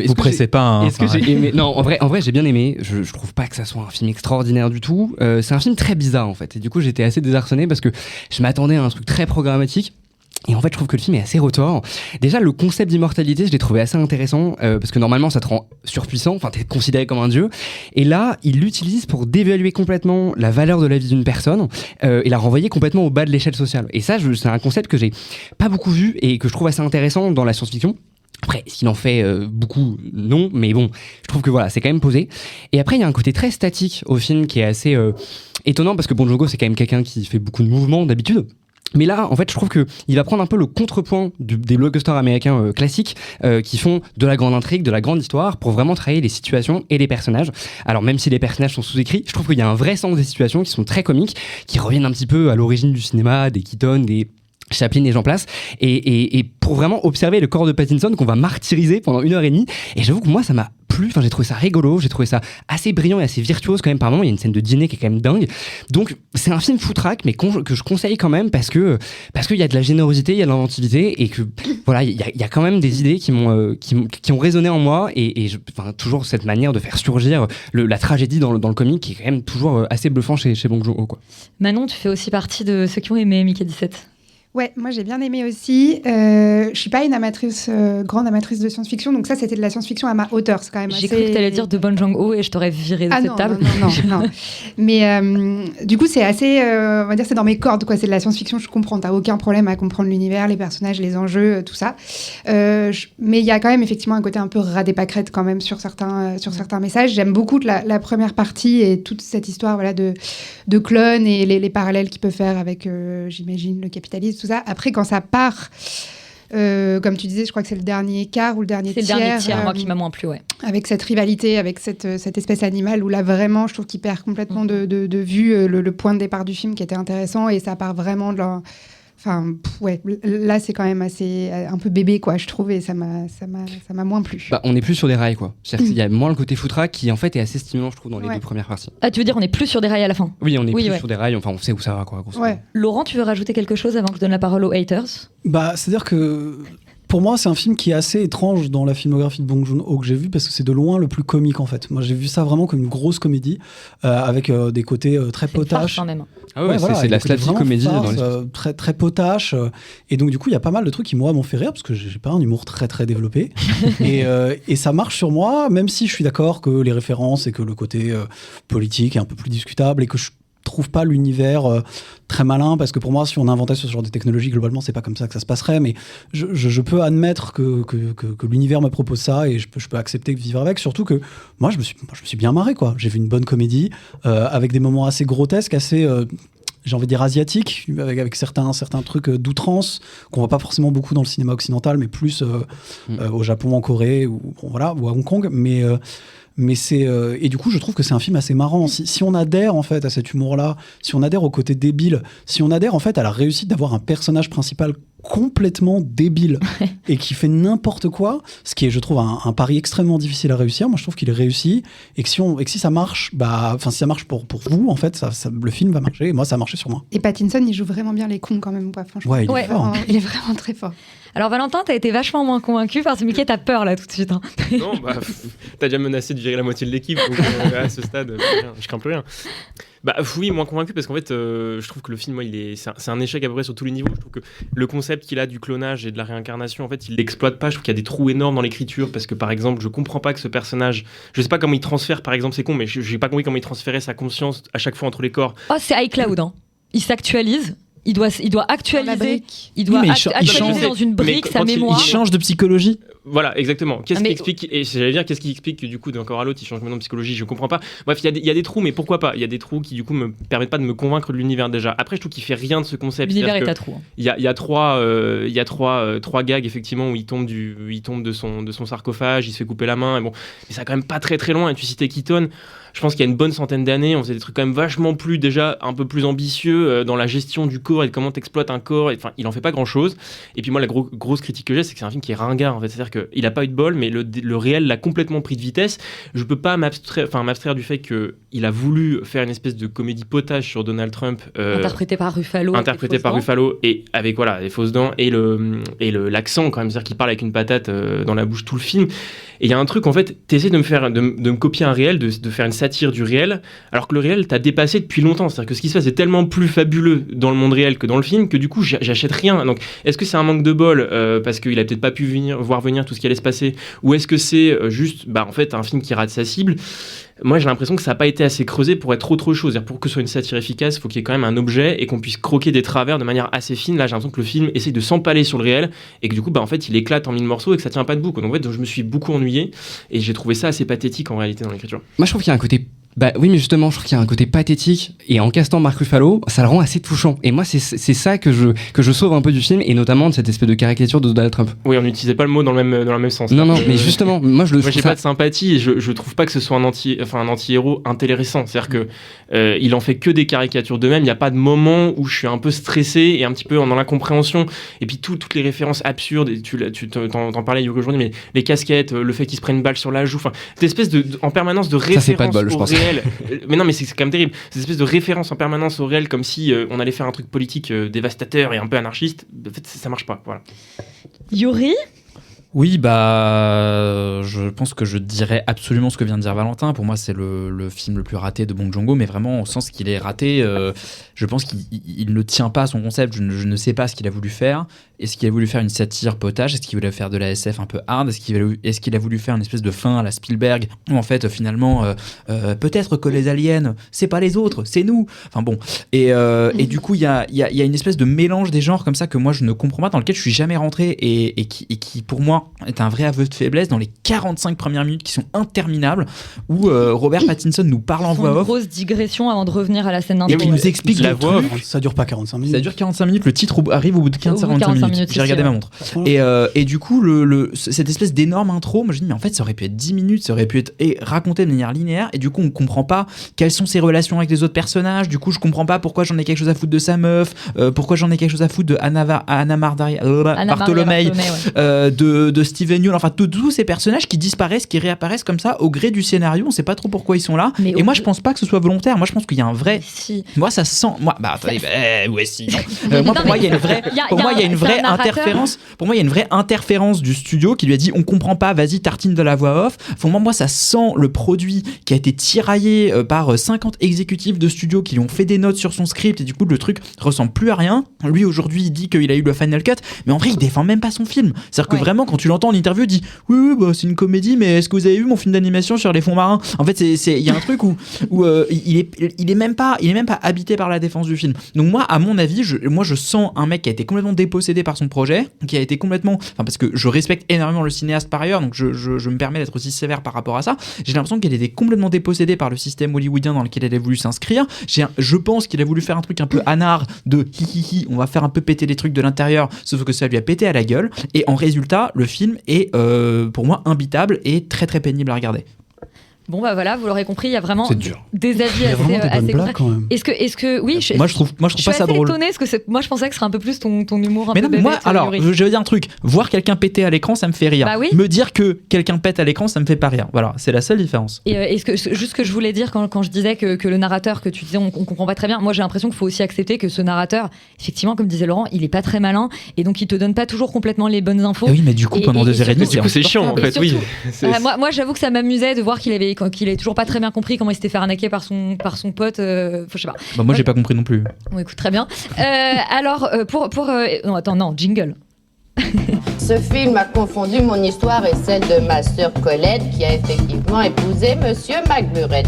Vous pressez pas. Hein, est-ce que j'ai aimé ? Non, en vrai, j'ai bien aimé. Je trouve pas que ça soit un film extraordinaire du tout. C'est un film très bizarre en fait. Et du coup, j'étais assez désarçonné parce que je m'attendais à un truc très programmatique. Et en fait, je trouve que le film est assez retors. Déjà, le concept d'immortalité, je l'ai trouvé assez intéressant parce que normalement, ça te rend surpuissant, enfin, t'es considéré comme un dieu. Et là, il l'utilise pour dévaluer complètement la valeur de la vie d'une personne et la renvoyer complètement au bas de l'échelle sociale. Et ça, c'est un concept que j'ai pas beaucoup vu et que je trouve assez intéressant dans la science-fiction. Après, s'il en fait beaucoup, non, mais bon, je trouve que voilà, c'est quand même posé. Et après, il y a un côté très statique au film qui est assez étonnant parce que Bong Joon-ho, c'est quand même quelqu'un qui fait beaucoup de mouvements d'habitude. Mais là, en fait, je trouve qu'il va prendre un peu le contrepoint des blockbusters américains classiques qui font de la grande intrigue, de la grande histoire, pour vraiment travailler les situations et les personnages. Alors, même si les personnages sont sous-écrits, je trouve qu'il y a un vrai sens des situations qui sont très comiques, qui reviennent un petit peu à l'origine du cinéma, des Keaton, des Chaplin et j'en place, et pour vraiment observer le corps de Pattinson qu'on va martyriser pendant 1h30. Et j'avoue que moi, ça m'a plu, enfin, j'ai trouvé ça rigolo, j'ai trouvé ça assez brillant et assez virtuose quand même par moments. Il y a une scène de dîner qui est quand même dingue. Donc c'est un film foutraque, mais que je conseille quand même parce qu'il y a de la générosité, il y a de l'inventivité et que voilà, il y a quand même des idées qui ont résonné en moi et toujours cette manière de faire surgir la tragédie dans le comique qui est quand même toujours assez bluffant chez Bong Joon-ho, quoi. Manon, tu fais aussi partie de ceux qui ont aimé Mickey 17. Ouais, moi j'ai bien aimé aussi. Je suis pas une grande amatrice de science-fiction, donc ça c'était de la science-fiction à ma hauteur, c'est quand même J'ai assez... cru que t'allais dire de Bong Joon-ho et je t'aurais viré de cette table. Non. Mais du coup c'est assez, on va dire c'est dans mes cordes quoi. C'est de la science-fiction, je comprends. T'as aucun problème à comprendre l'univers, les personnages, les enjeux, tout ça. Mais il y a quand même effectivement un côté un peu ras des pâquerettes quand même sur certains messages. J'aime beaucoup la première partie et toute cette histoire voilà de clones et les parallèles qu'il peut faire avec j'imagine le capitalisme. Tout ça. Après, quand ça part, comme tu disais, je crois que c'est le dernier quart ou le dernier tiers. C'est le dernier tiers, moi, qui m'a moins plu, ouais. Avec cette rivalité, avec cette espèce animale, où là, vraiment, je trouve qu'il perd complètement de vue le point de départ du film qui était intéressant, et ça part vraiment de leur... Enfin, ouais, là, c'est quand même un peu bébé, quoi, je trouve, et ça m'a moins plu. Bah, on n'est plus sur des rails, quoi. C'est-à-dire qu'il y a moins le côté footrack qui, en fait, est assez stimulant, je trouve, dans les deux premières parties. Ah, tu veux dire, on n'est plus sur des rails à la fin? Oui, on est plus sur des rails, enfin, on sait où ça va, quoi. Ouais. Laurent, tu veux rajouter quelque chose avant que je donne la parole aux haters? Bah, c'est-à-dire que... Pour moi, c'est un film qui est assez étrange dans la filmographie de Bong Joon-ho que j'ai vu parce que c'est de loin le plus comique en fait. Moi, j'ai vu ça vraiment comme une grosse comédie avec des côtés très potaches. Quand même. Ah ouais, c'est de la slapstick comédie dans très très potache. Et donc du coup, il y a pas mal de trucs qui moi m'ont fait rire parce que j'ai pas un humour très très développé. et ça marche sur moi, même si je suis d'accord que les références et que le côté politique est un peu plus discutable et que je trouve pas l'univers très malin, parce que pour moi, si on inventait ce genre de technologie, globalement, c'est pas comme ça que ça se passerait, mais je peux admettre que l'univers me propose ça, et je peux accepter de vivre avec, surtout que moi, je me suis bien marré, quoi. J'ai vu une bonne comédie, avec des moments assez grotesques, assez... j'ai envie de dire asiatique, avec certains trucs d'outrance qu'on voit pas forcément beaucoup dans le cinéma occidental, mais plus au Japon, en Corée, ou à Hong Kong, mais c'est et du coup je trouve que c'est un film assez marrant. Si on adhère en fait à cet humour-là, si on adhère au côté débile, si on adhère en fait à la réussite d'avoir un personnage principal complètement débile et qui fait n'importe quoi, ce qui est, je trouve, un pari extrêmement difficile à réussir. Moi, je trouve qu'il est réussi, et que si ça marche, si ça marche pour vous, en fait, le film va marcher. Et moi, ça a marché sur moi. Et Pattinson, il joue vraiment bien les cons quand même, quoi. Franchement. Ouais, il est fort. Il est vraiment très fort. Alors Valentin, t'as été vachement moins convaincu parce que Mickey, t'as peur là tout de suite. Hein. Non, t'as déjà menacé de virer la moitié de l'équipe, donc à ce stade, je crains plus rien. Bah oui, moins convaincu parce qu'en fait, je trouve que le film, moi, c'est un échec à peu près sur tous les niveaux. Je trouve que le concept qu'il a du clonage et de la réincarnation, en fait, il l'exploite pas. Je trouve qu'il y a des trous énormes dans l'écriture parce que, par exemple, je comprends pas que ce personnage, je sais pas comment il transfère, par exemple, c'est con, mais j'ai pas compris comment il transférait sa conscience à chaque fois entre les corps. Oh, c'est iCloud, hein. Il s'actualise. Il doit actualiser. Il doit actualiser dans une brique sa mémoire. Il change de psychologie. Voilà, exactement. Qu'est-ce qui explique, et j'allais dire, qu'est-ce qui explique que du coup, d'un corps à l'autre, il change maintenant de psychologie? Je comprends pas. Bref, il y a des trous, mais pourquoi pas? Il y a des trous qui, du coup, me permettent pas de me convaincre de l'univers déjà. Après, je trouve qu'il fait rien de ce concept. L'univers est à trous. Il y a trois gags, effectivement, où il tombe de son sarcophage, il se fait couper la main, et bon, mais ça va quand même pas très très loin. Et tu citais Keaton. Je pense qu'il y a une bonne centaine d'années, on faisait des trucs quand même vachement plus, déjà, un peu plus ambitieux dans la gestion du corps et de comment t'exploites un corps. Enfin, il en fait pas grand chose. Et puis moi, la grosse critique que j'ai, c'est que c'est un film qui est ringard, en fait. C'est-à-dire qu'il a pas eu de bol, mais le réel l'a complètement pris de vitesse. Je peux pas m'abstraire du fait qu'il a voulu faire une espèce de comédie potage sur Donald Trump. Interprété par Ruffalo. Et avec, voilà, les fausses dents et l'accent, quand même. C'est-à-dire qu'il parle avec une patate dans la bouche tout le film. Et il y a un truc, en fait, t'essaies de me copier un réel, de faire une satire du réel, alors que le réel t'a dépassé depuis longtemps. C'est-à-dire que ce qui se passe est tellement plus fabuleux dans le monde réel que dans le film que du coup, j'achète rien. Donc, est-ce que c'est un manque de bol parce qu'il a peut-être pas pu voir venir tout ce qui allait se passer, ou est-ce que c'est juste, en fait, un film qui rate sa cible? Moi, j'ai l'impression que ça n'a pas été assez creusé pour être autre chose. C'est-à-dire, pour que ce soit une satire efficace, il faut qu'il y ait quand même un objet et qu'on puisse croquer des travers de manière assez fine. Là, j'ai l'impression que le film essaye de s'empaler sur le réel et que du coup, en fait, il éclate en mille morceaux et que ça tient pas debout. Donc, en fait, je me suis beaucoup ennuyé et j'ai trouvé ça assez pathétique en réalité dans l'écriture. Moi, je trouve qu'il y a un côté... oui, mais justement, je trouve qu'il y a un côté pathétique, et en castant Mark Ruffalo, ça le rend assez touchant. Et moi, c'est ça que je sauve un peu du film, et notamment de cette espèce de caricature de Donald Trump. Oui, on n'utilisait pas le mot dans le même sens. Non, mais justement, moi, j'ai pas de sympathie, et je trouve pas que ce soit un anti-héros intéressant. C'est-à-dire que il en fait que des caricatures de même. Il y a pas de moment où je suis un peu stressé et un petit peu dans l'incompréhension. Et puis toutes les références absurdes, et tu t'en parlais Hugo aujourd'hui, mais les casquettes, le fait qu'il se prenne une balle sur la joue, enfin, cette espèce en permanence de référence. Ça, c'est pas de bol, je pense. Mais non, mais c'est quand même terrible. Cette espèce de référence en permanence au réel, comme si on allait faire un truc politique dévastateur et un peu anarchiste. En fait, ça marche pas. Voilà. Yuri, Oui, je pense que je dirais absolument ce que vient de dire Valentin. Pour moi, c'est le film le plus raté de Bong Joon-ho, mais vraiment au sens qu'il est raté. Je pense qu'il ne tient pas à son concept. Je ne sais pas ce qu'il a voulu faire. Est-ce qu'il a voulu faire une satire potage ? Est-ce qu'il voulait faire de la SF un peu hard ? Est-ce qu'il a voulu faire une espèce de fin à la Spielberg où en fait finalement peut-être que les aliens c'est pas les autres, c'est nous. Enfin bon. Et du coup il y a une espèce de mélange des genres comme ça que moi je ne comprends pas, dans lequel je suis jamais rentré et qui pour moi est un vrai aveu de faiblesse dans les 45 premières minutes qui sont interminables où Robert Pattinson nous parle en voix off. Une grosse digression avant de revenir à la scène d'intro. Et qui nous explique la voix off. Ça dure pas 45 minutes. Ça dure 45 minutes. Le titre arrive au bout de 45 minutes. J'ai regardé ma montre. Et du coup, cette espèce d'énorme intro, moi je dis, mais en fait, ça aurait pu être 10 minutes, ça aurait pu être raconté de manière linéaire. Et du coup, on comprend pas quelles sont ses relations avec les autres personnages. Du coup, je comprends pas pourquoi j'en ai quelque chose à foutre de sa meuf, pourquoi j'en ai quelque chose à foutre de Anna Bartolomei, de Steven Yeun, enfin, tous ces personnages qui disparaissent, qui réapparaissent comme ça au gré du scénario. On sait pas trop pourquoi ils sont là. Et moi, je pense pas que ce soit volontaire. Moi, je pense qu'il y a un vrai. Si. Moi, ça sent. Moi, attendez, ouais, si. Pour moi, il y a une vraie. Pour moi, il y a une vraie interférence. Pour moi, il y a une vraie interférence du studio qui lui a dit on comprend pas, vas-y, tartine de la voix off. Pour moi, ça sent le produit qui a été tiraillé par 50 exécutifs de studio qui lui ont fait des notes sur son script et du coup, le truc ressemble plus à rien. Lui, aujourd'hui, il dit qu'il a eu le final cut, mais en vrai, il défend même pas son film. C'est-à-dire que vraiment, quand tu l'entends en interview, il dit oui, c'est une comédie, mais est-ce que vous avez vu mon film d'animation sur les fonds marins ? En fait, il y a un truc où il est même pas habité par la défense du film. Donc moi, à mon avis, je sens un mec qui a été complètement dépossédé par son projet, qui a été complètement, parce que je respecte énormément le cinéaste par ailleurs, donc je me permets d'être aussi sévère par rapport à ça. J'ai l'impression qu'il était complètement dépossédé par le système hollywoodien dans lequel il a voulu s'inscrire. Je pense qu'il a voulu faire un truc un peu anard de hi, on va faire un peu péter les trucs de l'intérieur, sauf que ça lui a pété à la gueule. Et en résultat, le film est pour moi imbitable et très très pénible à regarder. Bon voilà, vous l'aurez compris, il y a vraiment des avis assez contraires. Est-ce que oui, moi je trouve pas ça drôle. Je suis assez étonnée parce que moi je pensais que ce serait un peu plus ton humour un peu bébête. Moi alors, je vais dire un truc, voir quelqu'un péter à l'écran, ça me fait rire. Me dire que quelqu'un pète à l'écran, ça me fait pas rire. Voilà, c'est la seule différence. Et est-ce que juste ce que je voulais dire quand je disais que le narrateur que tu disais on comprend pas très bien, moi j'ai l'impression qu'il faut aussi accepter que ce narrateur, effectivement comme disait Laurent, il est pas très malin et donc il te donne pas toujours complètement les bonnes infos. Oui, mais du coup pendant 2h30, c'est chiant en fait, oui. Moi j'avoue que ça m'amusait de voir qu'il est toujours pas très bien compris comment il s'était fait arnaquer par son pote. Je sais pas. Moi, j'ai pas compris non plus. Bon, écoute, très bien. Alors, non, attends, non, jingle. Ce film a confondu mon histoire et celle de ma sœur Colette, qui a effectivement épousé Monsieur McBurett.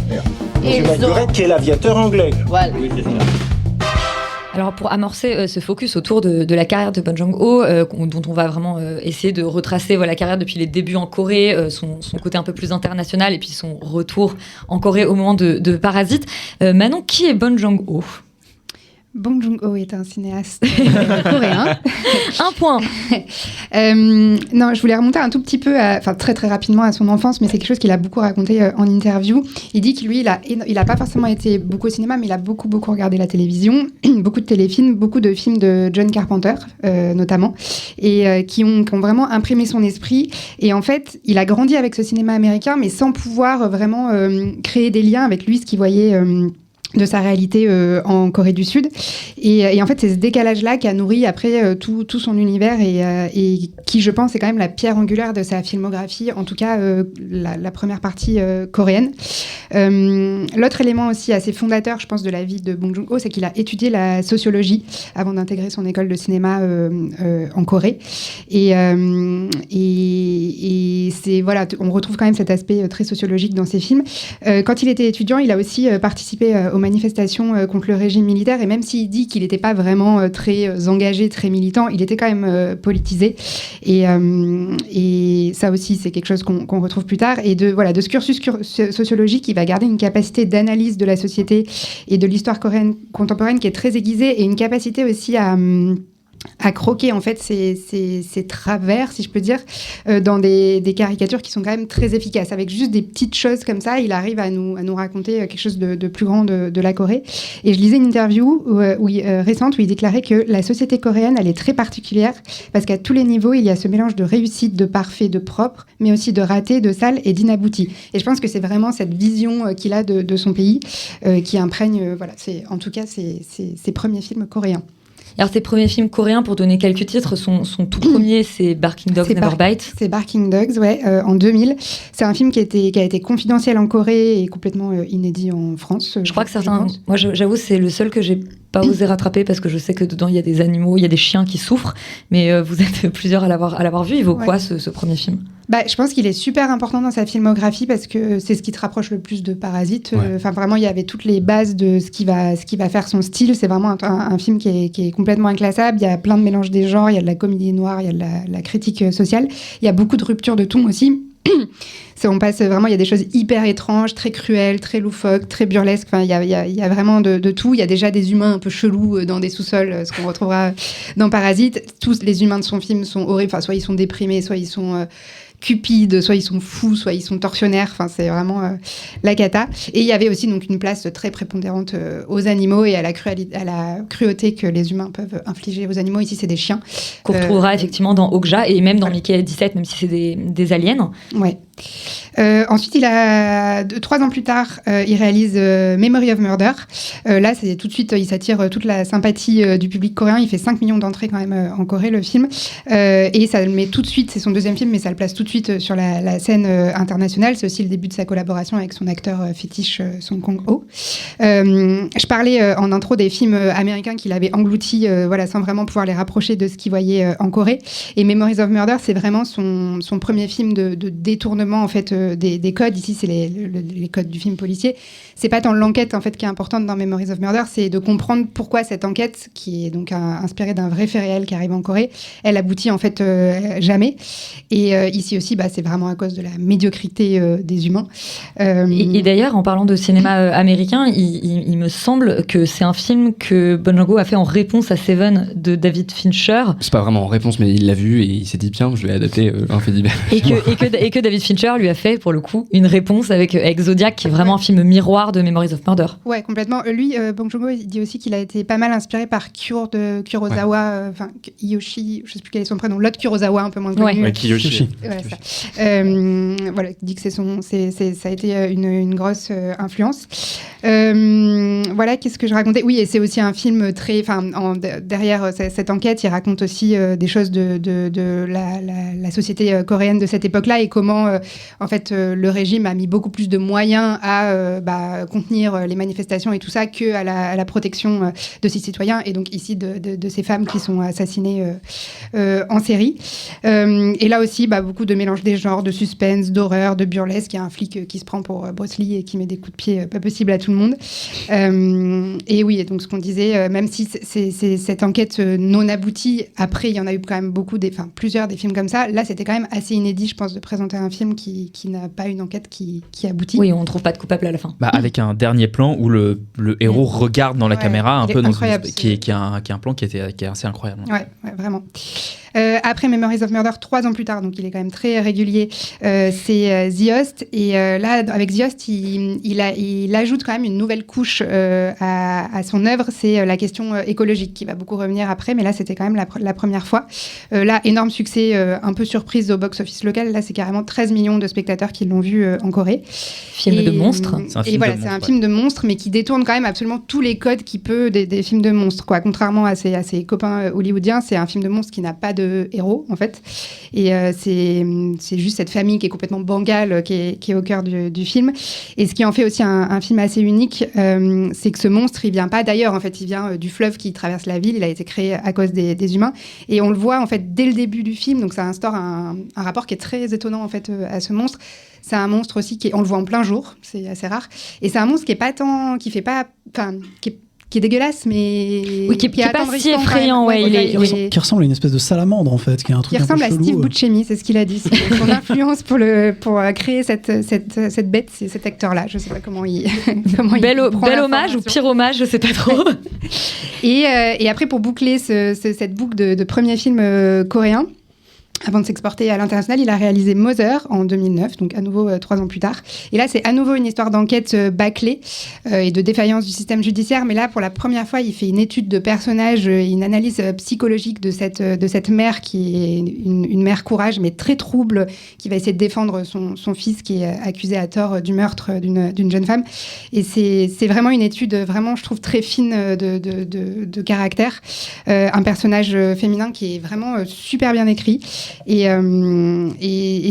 Monsieur McBurett, qui est l'aviateur anglais. Voilà. Oui, c'est ça. Alors pour amorcer ce focus autour de la carrière de Bong Joon-ho, dont on va vraiment essayer de retracer la carrière depuis les débuts en Corée, son côté un peu plus international et puis son retour en Corée au moment de Parasite. Manon, qui est Bong Joon-ho ? Bong Joon-ho est un cinéaste coréen. Un point. Non, je voulais remonter un tout petit peu, très très rapidement à son enfance, mais c'est quelque chose qu'il a beaucoup raconté en interview. Il dit que lui, il a pas forcément été beaucoup au cinéma, mais il a beaucoup regardé la télévision, beaucoup de téléfilms, beaucoup de films de John Carpenter, notamment, et qui ont vraiment imprimé son esprit. Et en fait, il a grandi avec ce cinéma américain, mais sans pouvoir vraiment créer des liens avec lui, ce qu'il voyait de sa réalité en Corée du Sud. Et en fait, c'est ce décalage-là qui a nourri après tout son univers et qui, je pense, est quand même la pierre angulaire de sa filmographie, en tout cas la première partie coréenne. L'autre élément aussi assez fondateur, je pense, de la vie de Bong Joon-ho, c'est qu'il a étudié la sociologie avant d'intégrer son école de cinéma en Corée. Et c'est, voilà, on retrouve quand même cet aspect très sociologique dans ses films. Quand il était étudiant, il a aussi participé aux manifestations contre le régime militaire, et même s'il dit qu'il n'était pas vraiment très engagé, très militant, il était quand même politisé. Et ça aussi, c'est quelque chose qu'on retrouve plus tard. Et de ce cursus sociologique, il va garder une capacité d'analyse de la société et de l'histoire coréenne contemporaine qui est très aiguisée, et une capacité aussi à croquer en fait ces travers, si je peux dire, dans des caricatures qui sont quand même très efficaces. Avec juste des petites choses comme ça, il arrive à nous raconter quelque chose de plus grand de la Corée. Et je lisais une interview récente où il déclarait que la société coréenne, elle est très particulière parce qu'à tous les niveaux, il y a ce mélange de réussite, de parfait, de propre, mais aussi de raté, de sale et d'inabouti. Et je pense que c'est vraiment cette vision qu'il a de son pays qui imprègne, en tout cas, ses premiers films coréens. Alors, tes premiers films coréens, pour donner quelques titres, son tout premier, c'est Barking Dogs Never Bite. C'est Barking Dogs, ouais, en 2000. C'est un film qui a été confidentiel en Corée et complètement inédit en France. Je crois que certains... Moi, j'avoue, c'est le seul que j'ai pas osé rattraper parce que je sais que dedans, il y a des animaux, il y a des chiens qui souffrent. Mais vous êtes plusieurs à l'avoir vu. Il vaut quoi, ce premier film ? Je pense qu'il est super important dans sa filmographie parce que c'est ce qui te rapproche le plus de Parasite. Enfin, vraiment, il y avait toutes les bases de ce qui va faire son style. C'est vraiment un film qui est complètement inclassable. Il y a plein de mélanges des genres. Il y a de la comédie noire, il y a de la critique sociale. Il y a beaucoup de ruptures de ton aussi. On passe vraiment, il y a des choses hyper étranges, très cruelles, très loufoques, très burlesques. Enfin, il y a vraiment de tout. Il y a déjà des humains un peu chelous dans des sous-sols, ce qu'on retrouvera dans Parasite. Tous les humains de son film sont horribles. Enfin, soit ils sont déprimés, soit ils sont cupides, soit ils sont fous, soit ils sont tortionnaires. Enfin, c'est vraiment la cata. Et il y avait aussi donc une place très prépondérante aux animaux et à la cruauté que les humains peuvent infliger aux animaux. Ici, c'est des chiens. Qu'on retrouvera effectivement dans Okja et même dans Mickey 17, même si c'est des aliens. Ouais. Ensuite, 3 ans plus tard, il réalise Memory of Murder. Là, c'est tout de suite, il s'attire toute la sympathie du public coréen. Il fait 5 millions d'entrées quand même en Corée, le film. Et ça le met tout de suite, c'est son deuxième film, mais ça le place tout de suite sur la scène internationale. C'est aussi le début de sa collaboration avec son acteur fétiche Song Kang-ho. Je parlais en intro des films américains qu'il avait engloutis, sans vraiment pouvoir les rapprocher de ce qu'il voyait en Corée. Et Memories of Murder, c'est vraiment son premier film de détournement en fait des codes. Ici, c'est les codes du film policier. C'est pas tant l'enquête en fait qui est importante dans Memories of Murder, c'est de comprendre pourquoi cette enquête, qui est donc inspirée d'un vrai fait réel qui arrive en Corée, elle aboutit en fait jamais. Et ici aussi, c'est vraiment à cause de la médiocrité des humains. Et d'ailleurs, en parlant de cinéma américain, il me semble que c'est un film que Bong Joon-ho a fait en réponse à Seven de David Fincher. C'est pas vraiment en réponse, mais il l'a vu et il s'est dit bien, je vais adapter un fait divers. Et que David Fincher lui a fait pour le coup une réponse avec Zodiac, qui est vraiment un film miroir de Memories of Murder. Ouais, complètement. Lui, Bong Joon-ho, il dit aussi qu'il a été pas mal inspiré par Cure de Kurosawa, Kiyoshi, je sais plus quel est son prénom, l'autre Kurosawa un peu moins connu. Ouais, Kiyoshi. Voilà, il dit que ça a été une grosse influence. Voilà, qu'est-ce que je racontais ? Oui, et c'est aussi un film très, derrière cette enquête, il raconte aussi des choses de la société coréenne de cette époque-là et comment en fait le régime a mis beaucoup plus de moyens à contenir les manifestations et tout ça que à la protection de ses citoyens et donc ici de ces femmes qui sont assassinées en série. Et là aussi, beaucoup de mélange des genres, de suspense, d'horreur, de burlesque. Il y a un flic qui se prend pour Bruce Lee et qui met des coups de pied pas possible à tout le monde. Et oui, et donc ce qu'on disait, même si c'est cette enquête non aboutie, après il y en a eu quand même plusieurs des films comme ça. Là, c'était quand même assez inédit, je pense, de présenter un film qui n'a pas une enquête qui aboutit. Oui, on ne trouve pas de coupable à la fin. Avec un dernier plan où le héros regarde dans la caméra un peu qui est un plan qui est assez incroyable. Ouais, vraiment. Après Memories of Murder, 3 ans plus tard, donc il est quand même très régulier, c'est The Host. Et là, avec The Host, il ajoute quand même une nouvelle couche à son œuvre, c'est la question écologique qui va beaucoup revenir après, mais là, c'était quand même la première fois. Là, énorme succès, un peu surprise au box-office local. Là, c'est carrément 13 millions de spectateurs qui l'ont vu en Corée. Film de monstre. C'est un film de monstre, mais qui détourne quand même absolument tous les codes qui peut des films de monstres, quoi. Contrairement à ses copains hollywoodiens, c'est un film de monstre qui n'a pas de héros, en fait. Et c'est juste cette famille qui est complètement bangale, qui est au cœur du film. Et ce qui en fait aussi un film assez unique, c'est que ce monstre, il vient pas d'ailleurs, en fait. Il vient du fleuve qui traverse la ville. Il a été créé à cause des humains. Et on le voit, en fait, dès le début du film. Donc, ça instaure un rapport qui est très étonnant, en fait, à ce monstre. C'est un monstre aussi on le voit en plein jour. C'est assez rare. Et c'est un monstre qui est dégueulasse, mais qui est pas si effrayant. Qui ressemble à une espèce de salamandre, en fait, qui est un truc qui ressemble un peu à Steve Buscemi, c'est ce qu'il a dit. C'est son influence pour créer cette bête, c'est cet acteur-là. Je sais pas comment il bel hommage ou pire hommage, je sais pas trop. Et après, pour boucler cette boucle de premier film coréen, Avant de s'exporter à l'international, il a réalisé Mother en 2009, donc à nouveau 3 ans plus tard. Et là, c'est à nouveau une histoire d'enquête bâclée et de défaillance du système judiciaire. Mais là, pour la première fois, il fait une étude de personnage, une analyse psychologique de cette mère qui est une mère courage, mais très trouble, qui va essayer de défendre son fils qui est accusé à tort du meurtre d'une jeune femme. Et c'est vraiment une étude, vraiment, je trouve, très fine de caractère. Un personnage féminin qui est vraiment super bien écrit. Et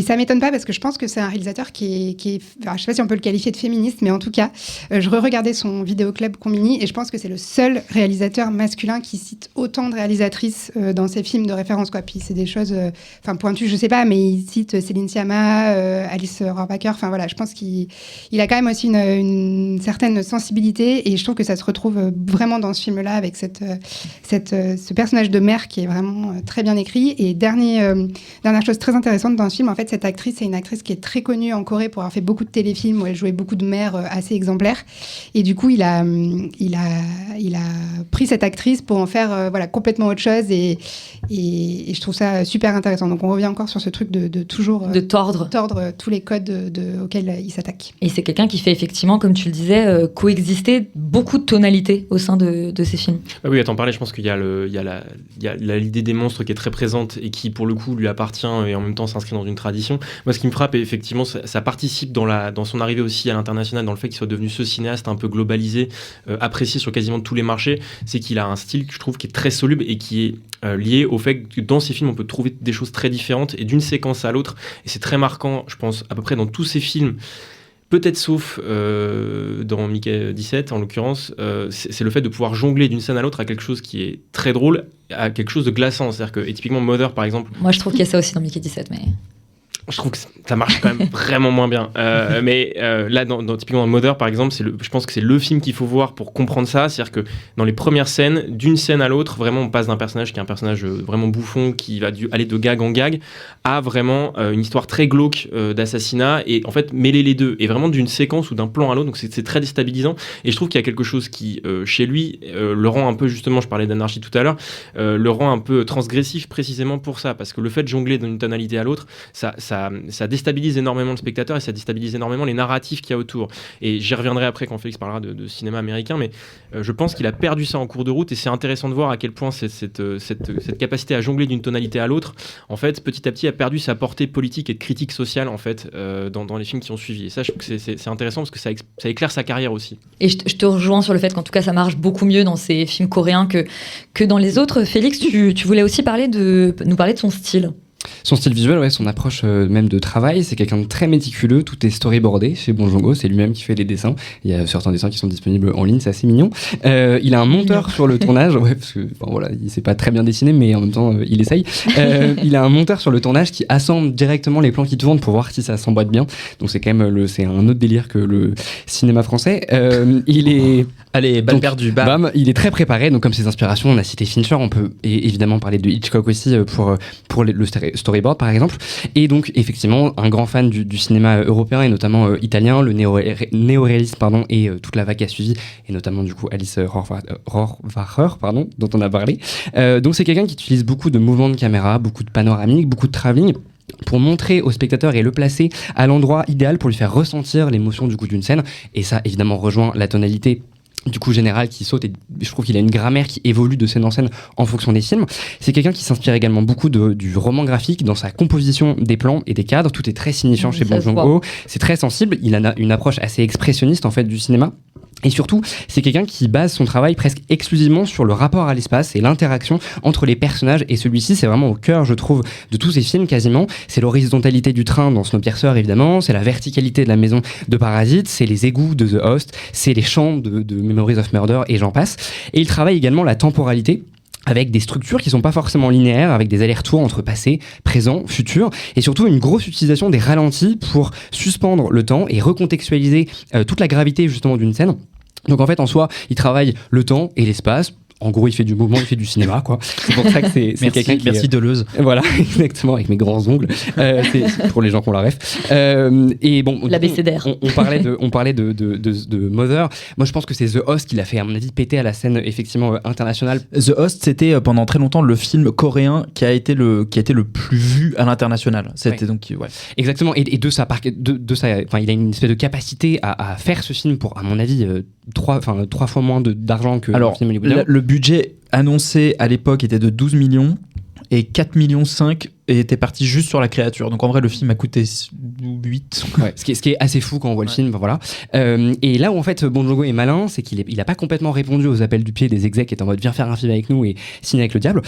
ça m'étonne pas parce que je pense que c'est un réalisateur qui est enfin, je sais pas si on peut le qualifier de féministe, mais en tout cas, je re-regardais son vidéoclub Combini et je pense que c'est le seul réalisateur masculin qui cite autant de réalisatrices dans ses films de référence, quoi. Puis c'est des choses, pointues, je sais pas, mais il cite Céline Sciamma, Alice Rohrwacher, enfin voilà, je pense qu'il a quand même aussi une certaine sensibilité et je trouve que ça se retrouve vraiment dans ce film-là avec ce personnage de mère qui est vraiment très bien écrit. Et dernière chose très intéressante dans ce film, en fait, cette actrice, c'est une actrice qui est très connue en Corée pour avoir fait beaucoup de téléfilms où elle jouait beaucoup de mères assez exemplaires. Et du coup, il a pris cette actrice pour en faire complètement autre chose. Et je trouve ça super intéressant. Donc, on revient encore sur ce truc de toujours de tordre tous les codes auxquels il s'attaque. Et c'est quelqu'un qui fait effectivement, comme tu le disais, coexister beaucoup de tonalités au sein de ses films. Ah oui, à t'en parler, je pense qu'il y a l'idée des monstres qui est très présente et qui, pour le coup, lui appartient et en même temps s'inscrit dans une tradition. Moi, ce qui me frappe, effectivement, ça participe dans son arrivée aussi à l'international, dans le fait qu'il soit devenu ce cinéaste un peu globalisé, apprécié sur quasiment tous les marchés, c'est qu'il a un style que je trouve qui est très soluble et qui est lié au fait que dans ses films, on peut trouver des choses très différentes et d'une séquence à l'autre. Et c'est très marquant, je pense, à peu près dans tous ses films. Peut-être sauf dans Mickey 17, en l'occurrence, c'est le fait de pouvoir jongler d'une scène à l'autre à quelque chose qui est très drôle, à quelque chose de glaçant. C'est-à-dire que, et typiquement Mother, par exemple... Moi, je trouve qu'il y a ça aussi dans Mickey 17, mais... Je trouve que ça marche quand même vraiment moins bien. Mais là, typiquement dans Mother, par exemple, je pense que c'est le film qu'il faut voir pour comprendre ça. C'est-à-dire que dans les premières scènes, d'une scène à l'autre, vraiment, on passe d'un personnage qui est un personnage vraiment bouffon, qui va aller de gag en gag, à vraiment une histoire très glauque d'assassinat, et en fait, mêler les deux. Et vraiment d'une séquence ou d'un plan à l'autre, donc c'est très déstabilisant. Et je trouve qu'il y a quelque chose qui, chez lui, le rend un peu, justement, je parlais d'anarchie tout à l'heure, le rend un peu transgressif précisément pour ça. Parce que le fait de jongler d'une tonalité à l'autre, ça déstabilise énormément le spectateur et ça déstabilise énormément les narratifs qu'il y a autour. Et j'y reviendrai après quand Félix parlera de cinéma américain, mais je pense qu'il a perdu ça en cours de route et c'est intéressant de voir à quel point cette capacité à jongler d'une tonalité à l'autre, en fait, petit à petit, a perdu sa portée politique et de critique sociale, en fait, dans les films qui ont suivi. Et ça, je trouve que c'est intéressant parce que ça éclaire sa carrière aussi. Et je te rejoins sur le fait qu'en tout cas, ça marche beaucoup mieux dans ces films coréens que dans les autres. Félix, tu voulais aussi nous parler de son style. Son style visuel, ouais, son approche même de travail, c'est quelqu'un de très méticuleux, tout est storyboardé chez Bong Joon-ho, c'est lui-même qui fait les dessins, il y a certains dessins qui sont disponibles en ligne, c'est assez mignon. Il a un monteur sur le tournage, ouais, parce que voilà, il sait pas très bien dessiner, mais en même temps il essaye. Il a un monteur sur le tournage qui assemble directement les plans qui tournent pour voir si ça s'emboîte bien, donc c'est quand même c'est un autre délire que le cinéma français. Il est... Allez, balle perdue, bam. Il est très préparé, donc comme ses inspirations, on a cité Fincher, on peut évidemment parler de Hitchcock aussi pour le storyboard par exemple, et donc effectivement un grand fan du cinéma européen et notamment italien, le néo-réalisme et toute la vague qui a suivi, et notamment du coup Alice Rohrwacher dont on a parlé. Donc c'est quelqu'un qui utilise beaucoup de mouvements de caméra, beaucoup de panoramiques, beaucoup de travelling pour montrer au spectateur et le placer à l'endroit idéal pour lui faire ressentir l'émotion du coup d'une scène, et ça évidemment rejoint la tonalité du coup général qui saute, et je trouve qu'il a une grammaire qui évolue de scène en scène en fonction des films. C'est quelqu'un qui s'inspire également beaucoup du roman graphique dans sa composition des plans et des cadres, tout est très signifiant chez Bong Joon-ho, c'est très sensible, il a une approche assez expressionniste en fait du cinéma. Et surtout, c'est quelqu'un qui base son travail presque exclusivement sur le rapport à l'espace et l'interaction entre les personnages. Et celui-ci, c'est vraiment au cœur, je trouve, de tous ces films quasiment. C'est l'horizontalité du train dans Snowpiercer, évidemment. C'est la verticalité de la maison de Parasite. C'est les égouts de The Host. C'est les chambres de Memories of Murder et j'en passe. Et il travaille également la temporalité, avec des structures qui sont pas forcément linéaires, avec des allers-retours entre passé, présent, futur, et surtout une grosse utilisation des ralentis pour suspendre le temps et recontextualiser toute la gravité justement d'une scène. Donc en fait, en soi, il travaille le temps et l'espace En gros, il fait du mouvement, il fait du cinéma, quoi. C'est pour ça que c'est quelqu'un qui... Merci Deleuze. Voilà, exactement, avec mes grands ongles. C'est pour les gens qui ont la ref. Et bon, l'abécédaire. On parlait de Mother. Moi, je pense que c'est The Host qui l'a fait, à mon avis, péter à la scène, effectivement, internationale. The Host, c'était pendant très longtemps le film coréen qui a été le plus vu à l'international. C'était donc... Ouais. Exactement, et il a une espèce de capacité à faire ce film pour, à mon avis, 3 fois moins d'argent que le film hollywoodien. Le budget annoncé à l'époque était de 12 millions et 4,5 millions était parti juste sur la créature. Donc en vrai, le film a coûté 8. Ouais, ce qui est assez fou quand on voit le film. Voilà. Et là où en fait Bong Joon-ho est malin, c'est qu'il a pas complètement répondu aux appels du pied des execs qui étaient en mode viens faire un film avec nous et signer avec le diable.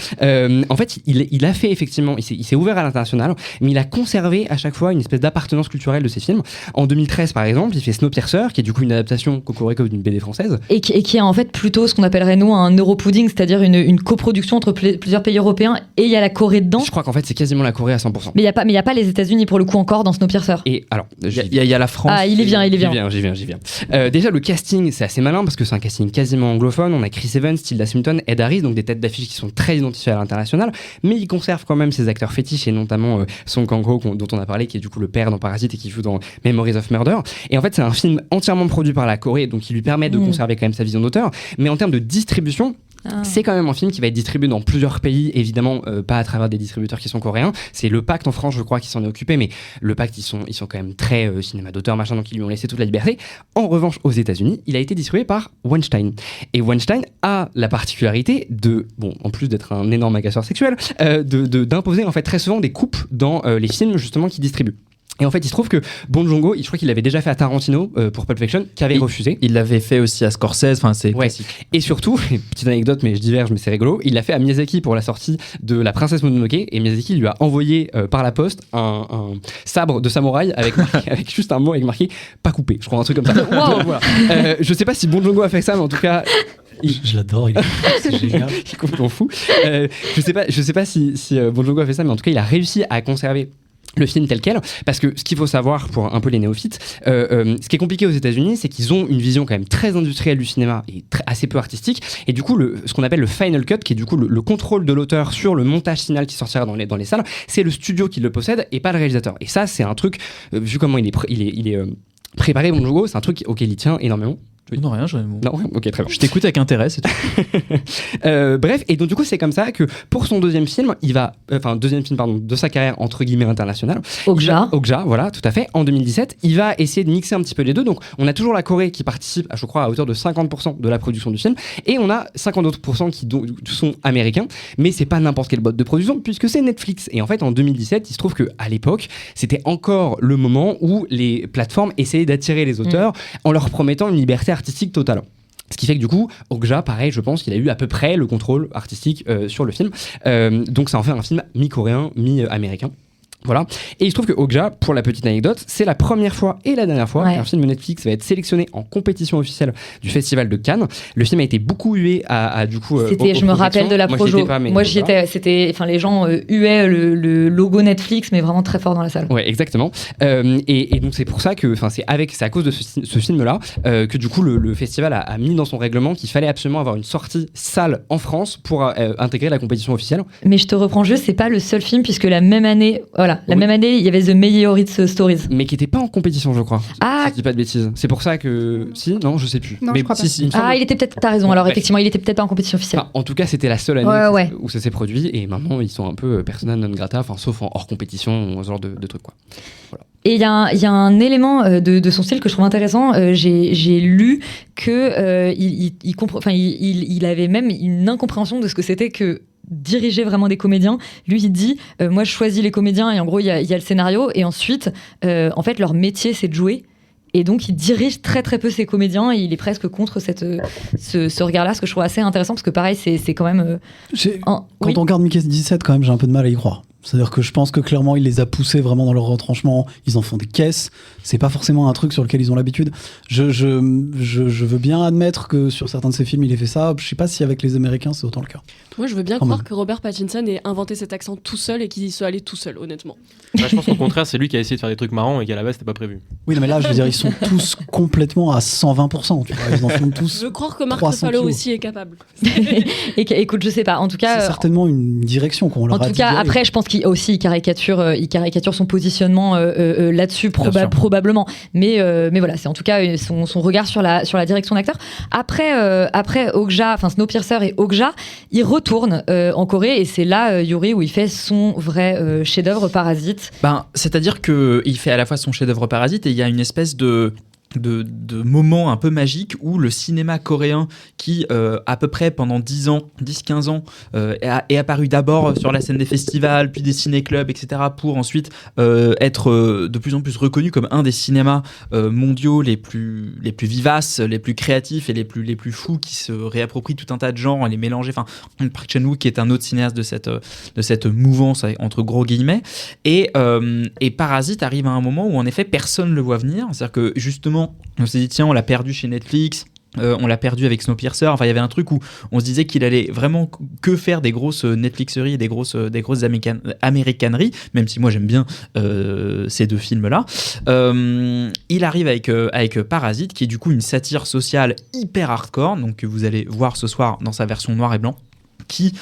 En fait, il a fait effectivement, il s'est ouvert à l'international, mais il a conservé à chaque fois une espèce d'appartenance culturelle de ses films. En 2013, par exemple, il fait Snowpiercer, qui est du coup une adaptation cocorico d'une BD française. Et qui est en fait plutôt ce qu'on appellerait nous un Europudding, c'est-à-dire une coproduction entre plusieurs pays européens, et il y a la Corée dedans. Je crois qu'en fait, c'est quasiment la Corée à 100%. Mais il y a pas les États-Unis pour le coup encore dans Snowpiercer. Et alors, il y a la France. Ah, il y vient. J'y viens. Déjà, le casting, c'est assez malin parce que c'est un casting quasiment anglophone. On a Chris Evans, Tilda Swinton, Ed Harris, donc des têtes d'affiche qui sont très identifiées à l'international, mais il conserve quand même ses acteurs fétiches, et notamment Song Kang-ho dont on a parlé, qui est du coup le père dans Parasite et qui joue dans Memories of Murder. Et en fait, c'est un film entièrement produit par la Corée, donc qui lui permet de conserver quand même sa vision d'auteur. Mais en termes de distribution, c'est quand même un film qui va être distribué dans plusieurs pays, évidemment pas à travers des distributeurs qui sont coréens. C'est le Pacte en France, je crois, qui s'en est occupé, mais le Pacte, ils sont quand même très cinéma d'auteur, machin, donc ils lui ont laissé toute la liberté. En revanche, aux États-Unis, il a été distribué par Weinstein. Et Weinstein a la particularité en plus d'être un énorme agresseur sexuel, d'imposer en fait très souvent des coupes dans les films justement qu'il distribue. Et en fait, il se trouve que Bong Joon-ho, je crois qu'il l'avait déjà fait à Tarantino pour Pulp Fiction, qui avait refusé. Il l'avait fait aussi à Scorsese, c'est classique. Et surtout, petite anecdote, mais je diverge, mais c'est rigolo, il l'a fait à Miyazaki pour la sortie de La Princesse Mononoke, et Miyazaki lui a envoyé par la poste un sabre de samouraï avec juste un mot avec marqué « pas coupé », je crois, un truc comme ça. Wow. Voilà. Je sais pas si Bong Joon-ho a fait ça, mais en tout cas... Je l'adore, c'est génial. Il est complètement fou. Je sais pas si Bong Joon-ho a fait ça, mais en tout cas, il a réussi à conserver le film tel quel, parce que ce qu'il faut savoir pour un peu les néophytes, ce qui est compliqué aux États-Unis, c'est qu'ils ont une vision quand même très industrielle du cinéma et assez peu artistique, et du coup ce qu'on appelle le final cut, qui est du coup le contrôle de l'auteur sur le montage final qui sortira dans les salles, c'est le studio qui le possède et pas le réalisateur. Et ça, c'est un truc, vu comment il est préparé, Bong Joon-ho, c'est un truc auquel il tient énormément. Oui. Non, rien, j'aurais... Non, ok, très bien. Je t'écoute avec intérêt, c'est tout. Bref, et donc du coup, c'est comme ça que pour son deuxième film de sa carrière entre guillemets internationale, Okja, voilà, tout à fait, en 2017, il va essayer de mixer un petit peu les deux. Donc, on a toujours la Corée qui participe, je crois, à hauteur de 50% de la production du film, et on a 50 autres % qui sont américains, mais c'est pas n'importe quel boîte de production, puisque c'est Netflix. Et en fait, en 2017, il se trouve qu'à l'époque, c'était encore le moment où les plateformes essayaient d'attirer les auteurs en leur promettant une liberté artistique totale. Ce qui fait que du coup, Okja, pareil, je pense qu'il a eu à peu près le contrôle artistique sur le film. Donc ça en fait un film mi-coréen, mi-américain. Voilà. Et il se trouve que Okja, pour la petite anecdote, c'est la première fois et la dernière fois qu'un film Netflix va être sélectionné en compétition officielle du Festival de Cannes. Le film a été beaucoup hué du coup. Je me rappelle de la projo. Moi j'y étais. Enfin, les gens huaient le logo Netflix, mais vraiment très fort dans la salle. Ouais, exactement. Et donc c'est pour ça que, c'est à cause de ce film-là que du coup le festival a mis dans son règlement qu'il fallait absolument avoir une sortie salle en France pour intégrer la compétition officielle. Mais je te reprends juste, c'est pas le seul film puisque la même année. Même année, il y avait The Meteorites Stories. Mais qui n'était pas en compétition, je crois. Ah, si je dis pas de bêtises. C'est pour ça que. Si, non, je sais plus. Non, mais je crois pas. Il était peut-être. T'as raison. Alors, effectivement, il était peut-être pas en compétition officielle. En tout cas, c'était la seule année où ça s'est produit. Et maintenant, ils sont un peu persona non grata, sauf en hors compétition, ce genre de trucs, quoi. Voilà. Et il y a un élément de son style que je trouve intéressant. J'ai lu que il avait même une incompréhension de ce que c'était que diriger vraiment des comédiens. Lui, il dit moi, je choisis les comédiens et en gros, il y a le scénario. Et ensuite, en fait, leur métier, c'est de jouer. Et donc, il dirige très très peu ses comédiens et il est presque contre ce regard-là, ce que je trouve assez intéressant parce que pareil, c'est quand même... Quand on regarde Mickey 17, quand même, j'ai un peu de mal à y croire. C'est-à-dire que je pense que clairement, il les a poussés vraiment dans leur retranchement. Ils en font des caisses. C'est pas forcément un truc sur lequel ils ont l'habitude. Je veux bien admettre que sur certains de ces films, il ait fait ça. Je sais pas si avec les Américains, c'est autant le cas. Moi, je veux bien croire que Robert Pattinson ait inventé cet accent tout seul et qu'il y soit allé tout seul, honnêtement. Je pense qu'au contraire, c'est lui qui a essayé de faire des trucs marrants et qu'à la base, c'était pas prévu. Oui, non, mais là, je veux dire, ils sont tous complètement à 120%. Tu vois, ils en font tous. Je veux croire que Marc Ruffalo aussi est capable. Écoute, je sais pas. En tout cas, c'est certainement une direction qu'on leur a dit. En tout cas, après, je pense qu'il caricature son positionnement là-dessus probablement. Mais voilà, c'est en tout cas son regard sur la direction d'acteur. Après Okja, enfin Snowpiercer et Okja, il retourne en Corée et c'est là Yuri où il fait son vrai chef-d'œuvre Parasite. C'est-à-dire que il fait à la fois son chef-d'œuvre Parasite et il y a une espèce de moment un peu magique où le cinéma coréen qui à peu près pendant 10-15 ans est apparu d'abord sur la scène des festivals puis des ciné-clubs etc. pour ensuite être de plus en plus reconnu comme un des cinémas mondiaux les plus vivaces, les plus créatifs et les plus fous qui se réapproprient tout un tas de genres et les mélanger. Enfin, Park Chan-wook qui est un autre cinéaste de cette mouvance entre gros guillemets et Parasite arrive à un moment où en effet personne ne le voit venir. C'est-à-dire que justement on s'est dit tiens on l'a perdu chez Netflix, on l'a perdu avec Snowpiercer. Enfin il y avait un truc où on se disait qu'il allait vraiment que faire des grosses Netflixeries et des grosses américaneries, même si moi j'aime bien ces deux films là. Il arrive avec Parasite qui est du coup une satire sociale hyper hardcore, donc que vous allez voir ce soir dans sa version noir et blanc, qui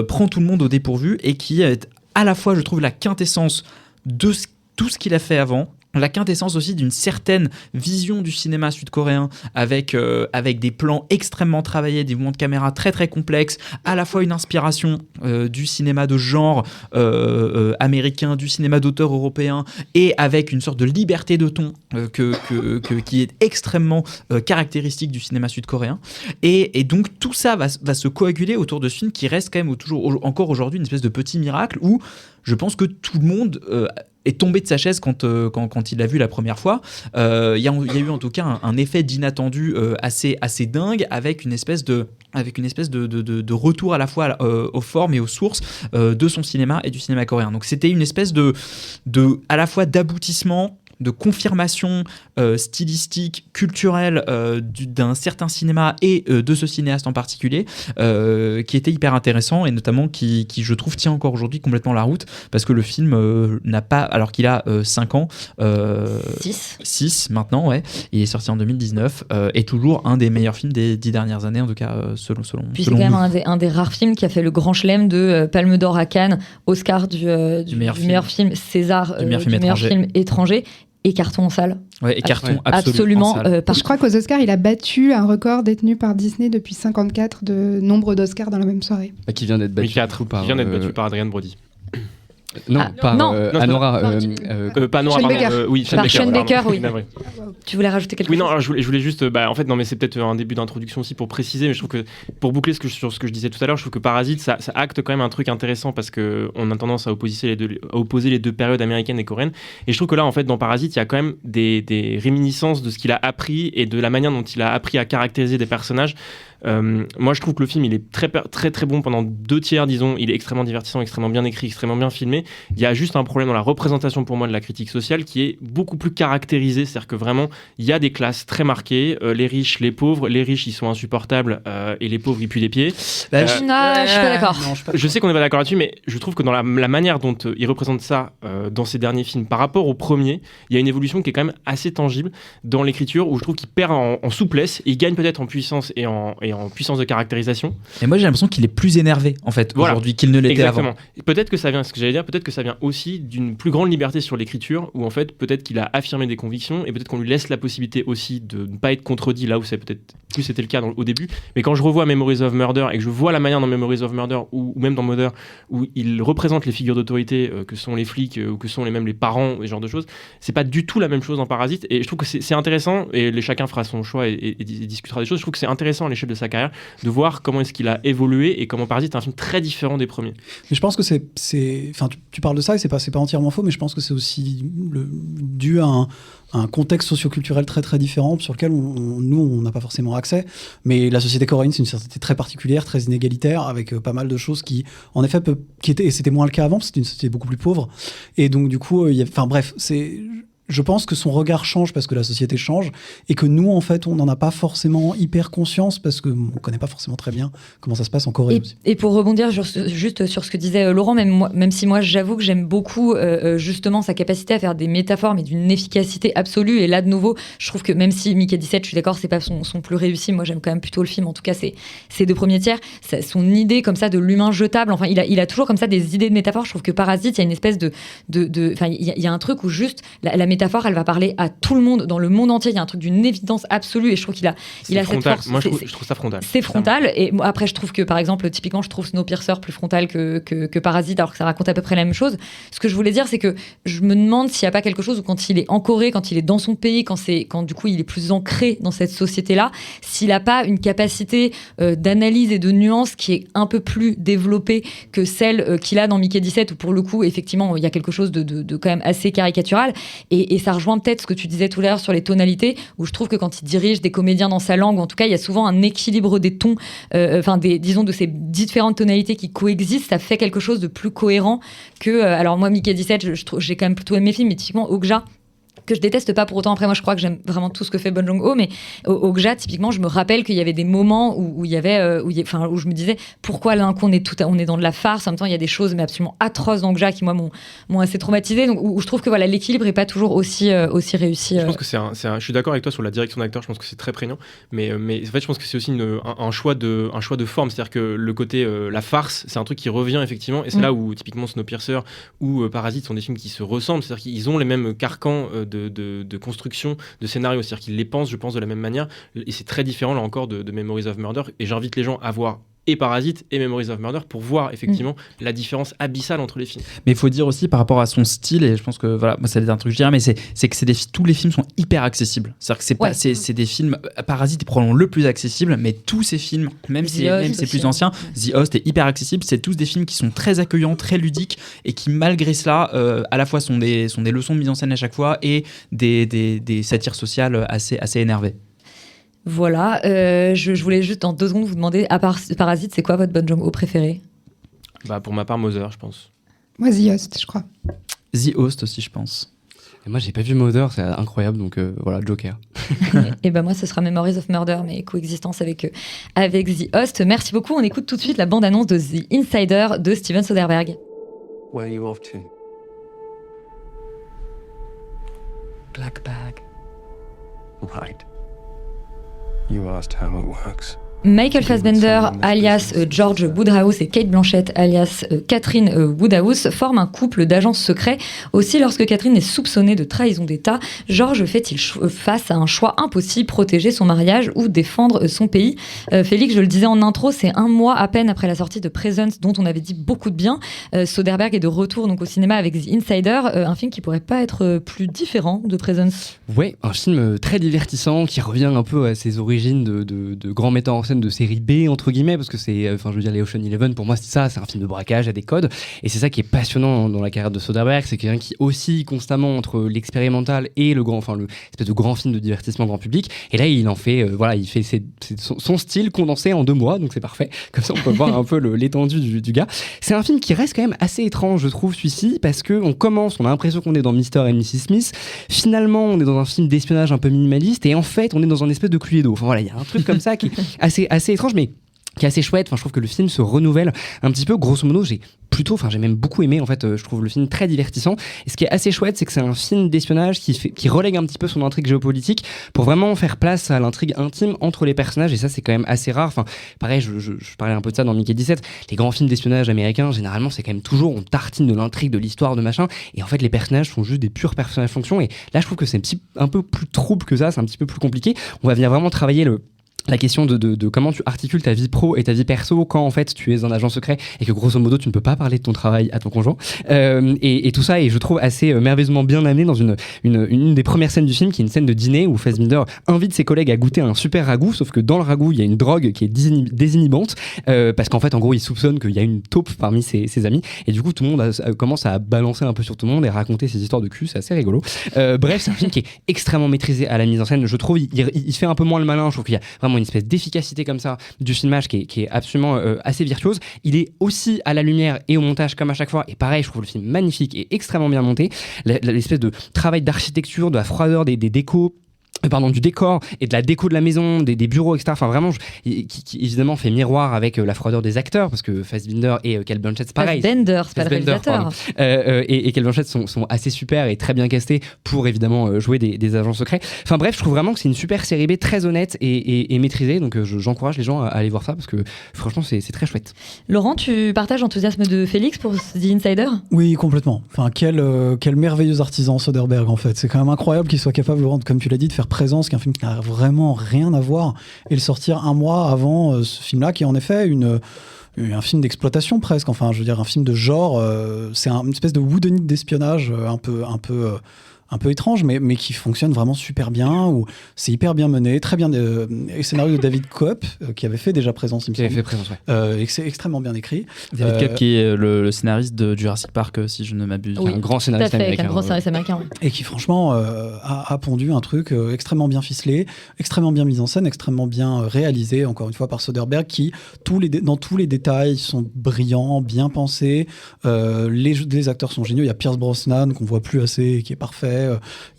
prend tout le monde au dépourvu et qui est à la fois je trouve la quintessence de tout ce qu'il a fait avant, la quintessence aussi d'une certaine vision du cinéma sud-coréen avec des plans extrêmement travaillés, des mouvements de caméra très très complexes, à la fois une inspiration du cinéma de genre américain, du cinéma d'auteur européen et avec une sorte de liberté de ton qui est extrêmement caractéristique du cinéma sud-coréen et donc tout ça va se coaguler autour de ce film qui reste quand même encore aujourd'hui une espèce de petit miracle où je pense que tout le monde est tombé de sa chaise quand il l'a vu la première fois. Il y a eu en tout cas un effet d'inattendu assez dingue avec une espèce de retour à la fois aux formes et aux sources de son cinéma et du cinéma coréen. Donc c'était une espèce de à la fois d'aboutissement, de confirmation stylistique, culturelle d'un certain cinéma et de ce cinéaste en particulier qui était hyper intéressant et notamment qui je trouve tient encore aujourd'hui complètement la route parce que le film n'a pas, alors qu'il a 5 ans 6 maintenant, ouais, il est sorti en 2019 est toujours un des meilleurs films des 10 dernières années en tout cas selon puis c'est quand même un des rares films qui a fait le grand chelem de Palme d'Or à Cannes, Oscar du meilleur film, César du meilleur film étranger et carton en salle. Ouais, et carton absolument. Je crois qu'aux Oscars, il a battu un record détenu par Disney depuis 1954 de nombre d'Oscars dans la même soirée. Qui vient d'être battu par Adrien Brody. Non, Anora. Pas Anora, pardon. Oui, Sean Baker, oui. Tu voulais rajouter quelque chose ? Oui, non, alors je voulais juste. En fait, non, mais c'est peut-être un début d'introduction aussi pour préciser, mais je trouve que pour boucler sur ce que je disais tout à l'heure, je trouve que Parasite, ça acte quand même un truc intéressant parce qu'on a tendance à opposer les deux périodes américaines et coréennes. Et je trouve que là, en fait, dans Parasite, il y a quand même des réminiscences de ce qu'il a appris et de la manière dont il a appris à caractériser des personnages. Moi je trouve que le film il est très très très bon pendant 2 tiers disons, il est extrêmement divertissant, extrêmement bien écrit, extrêmement bien filmé. Il y a juste un problème dans la représentation pour moi de la critique sociale qui est beaucoup plus caractérisée, c'est-à-dire que vraiment il y a des classes très marquées, les riches, les pauvres, les riches ils sont insupportables et les pauvres ils puent les pieds. Je suis pas d'accord. Je sais qu'on n'est pas d'accord là-dessus, mais je trouve que dans la manière dont il représente ça dans ses derniers films par rapport au premier, il y a une évolution qui est quand même assez tangible dans l'écriture où je trouve qu'il perd en souplesse, il gagne peut-être en puissance et en puissance de caractérisation. Et moi j'ai l'impression qu'il est plus énervé en fait aujourd'hui qu'il ne l'était avant. Peut-être que ça vient, ce que j'allais dire, peut-être que ça vient aussi d'une plus grande liberté sur l'écriture où en fait peut-être qu'il a affirmé des convictions et peut-être qu'on lui laisse la possibilité aussi de ne pas être contredit là où c'est peut-être plus c'était le cas au début. Mais quand je revois Memories of Murder et que je vois la manière dans Memories of Murder ou même dans Mother où il représente les figures d'autorité que sont les flics ou que sont même les parents, ce genre de choses, c'est pas du tout la même chose dans Parasite et je trouve que c'est intéressant et chacun fera son choix et discutera des choses. Je trouve que c'est intéressant à l'échelle de sa carrière de voir comment est-ce qu'il a évolué et comment Parasite est un film très différent des premiers. Mais je pense que enfin, tu parles de ça et c'est pas entièrement faux, mais je pense que c'est aussi dû à un contexte socioculturel très très différent sur lequel nous on n'a pas forcément accès. Mais la société coréenne, c'est une société très particulière, très inégalitaire, avec pas mal de choses qui, en effet, et c'était moins le cas avant, c'était une société beaucoup plus pauvre. Et donc, du coup, je pense que son regard change parce que la société change et que nous, en fait, on n'en a pas forcément hyper conscience parce qu'on ne connaît pas forcément très bien comment ça se passe en Corée. Et pour rebondir juste sur ce que disait Laurent, même si moi, j'avoue que j'aime beaucoup justement sa capacité à faire des métaphores, mais d'une efficacité absolue. Et là, de nouveau, je trouve que même si Mickey 17, je suis d'accord, c'est pas son plus réussi, moi j'aime quand même plutôt le film, en tout cas ses deux premiers tiers, son idée comme ça de l'humain jetable, enfin il a toujours comme ça des idées de métaphores. Je trouve que Parasite, il y a une espèce il y a un truc où juste la métaphore, elle va parler à tout le monde, dans le monde entier. Il y a un truc d'une évidence absolue et je trouve qu'il a cette force. Moi, je trouve ça frontal. C'est frontal. Et après, je trouve que, par exemple, typiquement, je trouve Snowpiercer plus frontal que Parasite, alors que ça raconte à peu près la même chose. Ce que je voulais dire, c'est que je me demande s'il n'y a pas quelque chose où quand il est en Corée, quand il est dans son pays, quand du coup il est plus ancré dans cette société-là, s'il n'a pas une capacité d'analyse et de nuance qui est un peu plus développée que celle qu'il a dans Mickey 17, où pour le coup, effectivement, il y a quelque chose de quand même assez caricatural. Et ça rejoint peut-être ce que tu disais tout à l'heure sur les tonalités, où je trouve que quand il dirige des comédiens dans sa langue, en tout cas, il y a souvent un équilibre des tons, disons de ces différentes tonalités qui coexistent, ça fait quelque chose de plus cohérent que... alors moi, Mickey 17, j'ai quand même plutôt aimé le film, mais typiquement Okja, que je déteste pas pour autant. Après, moi, je crois que j'aime vraiment tout ce que fait Bong Joon-ho, mais Okja, typiquement, je me rappelle qu'il y avait des moments où je me disais pourquoi là, on est dans de la farce. En même temps, il y a des choses mais absolument atroces dans Okja qui, moi, m'ont assez traumatisé. Donc, où je trouve que voilà, l'équilibre est pas toujours aussi réussi. Je pense que je suis d'accord avec toi sur la direction d'acteur. Je pense que c'est très prégnant, mais en fait, je pense que c'est aussi un choix de forme. C'est-à-dire que le côté la farce, c'est un truc qui revient effectivement, et c'est là où typiquement Snowpiercer ou Parasite sont des films qui se ressemblent. C'est-à-dire qu'ils ont les mêmes carcans de construction de scénario, c'est-à-dire qu'ils les pensent, je pense, de la même manière, et c'est très différent là encore de Memories of Murder, et j'invite les gens à voir et Parasite et Memories of Murder pour voir effectivement la différence abyssale entre les films. Mais il faut dire aussi par rapport à son style, et je pense que voilà, moi, ça va être un truc que je dirais, mais c'est que tous les films sont hyper accessibles. C'est-à-dire que c'est des films, Parasite est probablement le plus accessible, mais tous ces films, même si c'est plus ancien, The Host est hyper accessible, c'est tous des films qui sont très accueillants, très ludiques, et qui malgré cela, à la fois sont des leçons de mise en scène à chaque fois, et des satires sociales assez énervées. Voilà, je voulais juste en 2 secondes vous demander, à part Parasite, c'est quoi votre Bong Joon-ho préféré ? Pour ma part, Mother, je pense. Moi, The Host, je crois. The Host aussi, je pense. Et moi, j'ai pas vu Mother, c'est incroyable, donc voilà, Joker. Et moi, ce sera Memories of Murder, mais coexistence avec The Host. Merci beaucoup. On écoute tout de suite la bande-annonce de The Insider de Steven Soderbergh. Where are you off to? Black bag. Right. You asked how it works. Michael Fassbender, alias George Woodhouse, et Kate Blanchett, alias Catherine Woodhouse, forment un couple d'agents secrets. Aussi, lorsque Catherine est soupçonnée de trahison d'État, George fait-il face à un choix impossible, protéger son mariage ou défendre son pays. Félix, je le disais en intro, c'est 1 mois à peine après la sortie de Presence, dont on avait dit beaucoup de bien. Soderbergh est de retour donc au cinéma avec The Insider, un film qui pourrait pas être plus différent de Presence. Ouais, un film très divertissant qui revient un peu à ses origines de grands metteurs en scène de série B entre guillemets, parce que c'est les Ocean Eleven, pour moi c'est ça, c'est un film de braquage, il y a des codes, et c'est ça qui est passionnant dans la carrière de Soderbergh, c'est quelqu'un qui oscille constamment entre l'expérimental et l'espèce de grand film de divertissement grand public, et là il en fait il fait son style condensé en 2 mois, donc c'est parfait, comme ça on peut voir un peu l'étendue du gars. C'est un film qui reste quand même assez étrange, je trouve, celui-ci, parce que on a l'impression qu'on est dans Mr. et Mrs. Smith, finalement on est dans un film d'espionnage un peu minimaliste, et en fait on est dans un espèce de Cluedo. Enfin voilà, il y a un truc comme ça qui est assez étrange, mais qui est assez chouette. Enfin, je trouve que le film se renouvelle un petit peu. Grosso modo, j'ai même beaucoup aimé. En fait, je trouve le film très divertissant. Et ce qui est assez chouette, c'est que c'est un film d'espionnage qui relègue un petit peu son intrigue géopolitique pour vraiment faire place à l'intrigue intime entre les personnages. Et ça, c'est quand même assez rare. Enfin, pareil, je parlais un peu de ça dans Mickey 17. Les grands films d'espionnage américains, généralement, c'est quand même toujours, on tartine de l'intrigue, de l'histoire, de machin. Et en fait, les personnages sont juste des purs personnages fonction. Et là, je trouve que c'est un peu plus trouble que ça. C'est un petit peu plus compliqué. On va venir vraiment travailler la question de comment tu articules ta vie pro et ta vie perso quand en fait tu es un agent secret et que grosso modo tu ne peux pas parler de ton travail à ton conjoint, et tout ça, et je trouve assez merveilleusement bien amené dans une des premières scènes du film, qui est une scène de dîner où Fassbinder invite ses collègues à goûter un super ragoût, sauf que dans le ragoût il y a une drogue qui est désinhibante, parce qu'en fait en gros il soupçonne qu'il y a une taupe parmi ses amis, et du coup tout le monde commence à balancer un peu sur tout le monde et raconter ses histoires de cul, c'est assez rigolo. Bref, c'est un film qui est extrêmement maîtrisé à la mise en scène, je trouve. Il fait un peu moins le malin, je trouve qu'il y a vraiment vraiment une espèce d'efficacité comme ça du filmage qui est absolument assez virtuose. Il est aussi à la lumière et au montage comme à chaque fois, et pareil, je trouve le film magnifique et extrêmement bien monté. L'espèce de travail d'architecture, de la froideur des décos, du décor et de la déco de la maison, des bureaux, etc. Enfin, vraiment, qui évidemment fait miroir avec la froideur des acteurs, parce que Fassbinder et Cate Blanchett, c'est pareil. Fassbender, c'est pas le réalisateur. Et Cate Blanchett sont assez super et très bien castés pour évidemment jouer des agents secrets. Enfin bref, je trouve vraiment que c'est une super série B, très honnête et maîtrisée. Donc j'encourage les gens à aller voir ça, parce que franchement, c'est très chouette. Laurent, tu partages l'enthousiasme de Félix pour The Insider ? Oui, complètement. Enfin, quel merveilleux artisan Soderbergh, en fait. C'est quand même incroyable qu'il soit capable, comme tu l'as dit, de faire Présence, qui est un film qui n'a vraiment rien à voir, et le sortir un mois avant ce film-là, qui est en effet un film d'exploitation presque. Enfin, je veux dire, un film de genre. C'est une espèce de whodunit d'espionnage un peu étrange, mais qui fonctionne vraiment super bien, où c'est hyper bien mené, très bien. Scénario de David Koepp, qui avait fait déjà Présence, il me semble. Qui avait fait Présence, ouais. Et c'est extrêmement bien écrit. David Koepp, qui est le scénariste de Jurassic Park, si je ne m'abuse. Oui, un grand scénariste américain. Un grand scénariste américain, oui. Et qui, franchement, a pondu un truc extrêmement bien ficelé, extrêmement bien mis en scène, extrêmement bien réalisé, encore une fois, par Soderbergh, qui, dans tous les détails, sont brillants, bien pensés. Les acteurs sont géniaux. Il y a Pierce Brosnan, qu'on voit plus assez, qui est parfait.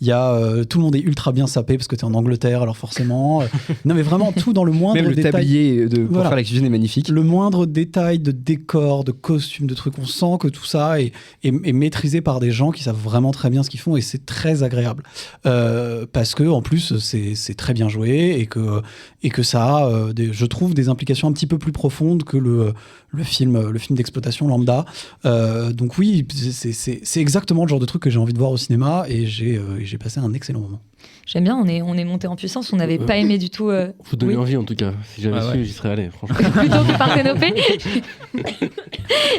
Il y a tout le monde est ultra bien sapé parce que tu es en Angleterre, alors forcément non, mais vraiment tout dans le moindre même le détail. tablier pour faire la cuisine est magnifique. Le moindre détail de décor, de costume, de trucs, on sent que tout ça est maîtrisé par des gens qui savent vraiment très bien ce qu'ils font, et c'est très agréable parce que en plus c'est très bien joué, et que ça a je trouve des implications un petit peu plus profondes que le film d'exploitation lambda. Donc oui, c'est exactement le genre de truc que j'ai envie de voir au cinéma, et j'ai passé un excellent moment. J'aime bien, on est monté en puissance, on n'avait pas aimé du tout. Vous donnez envie en tout cas. Si j'avais su, j'y serais allé, franchement. Plutôt que Parthénopée.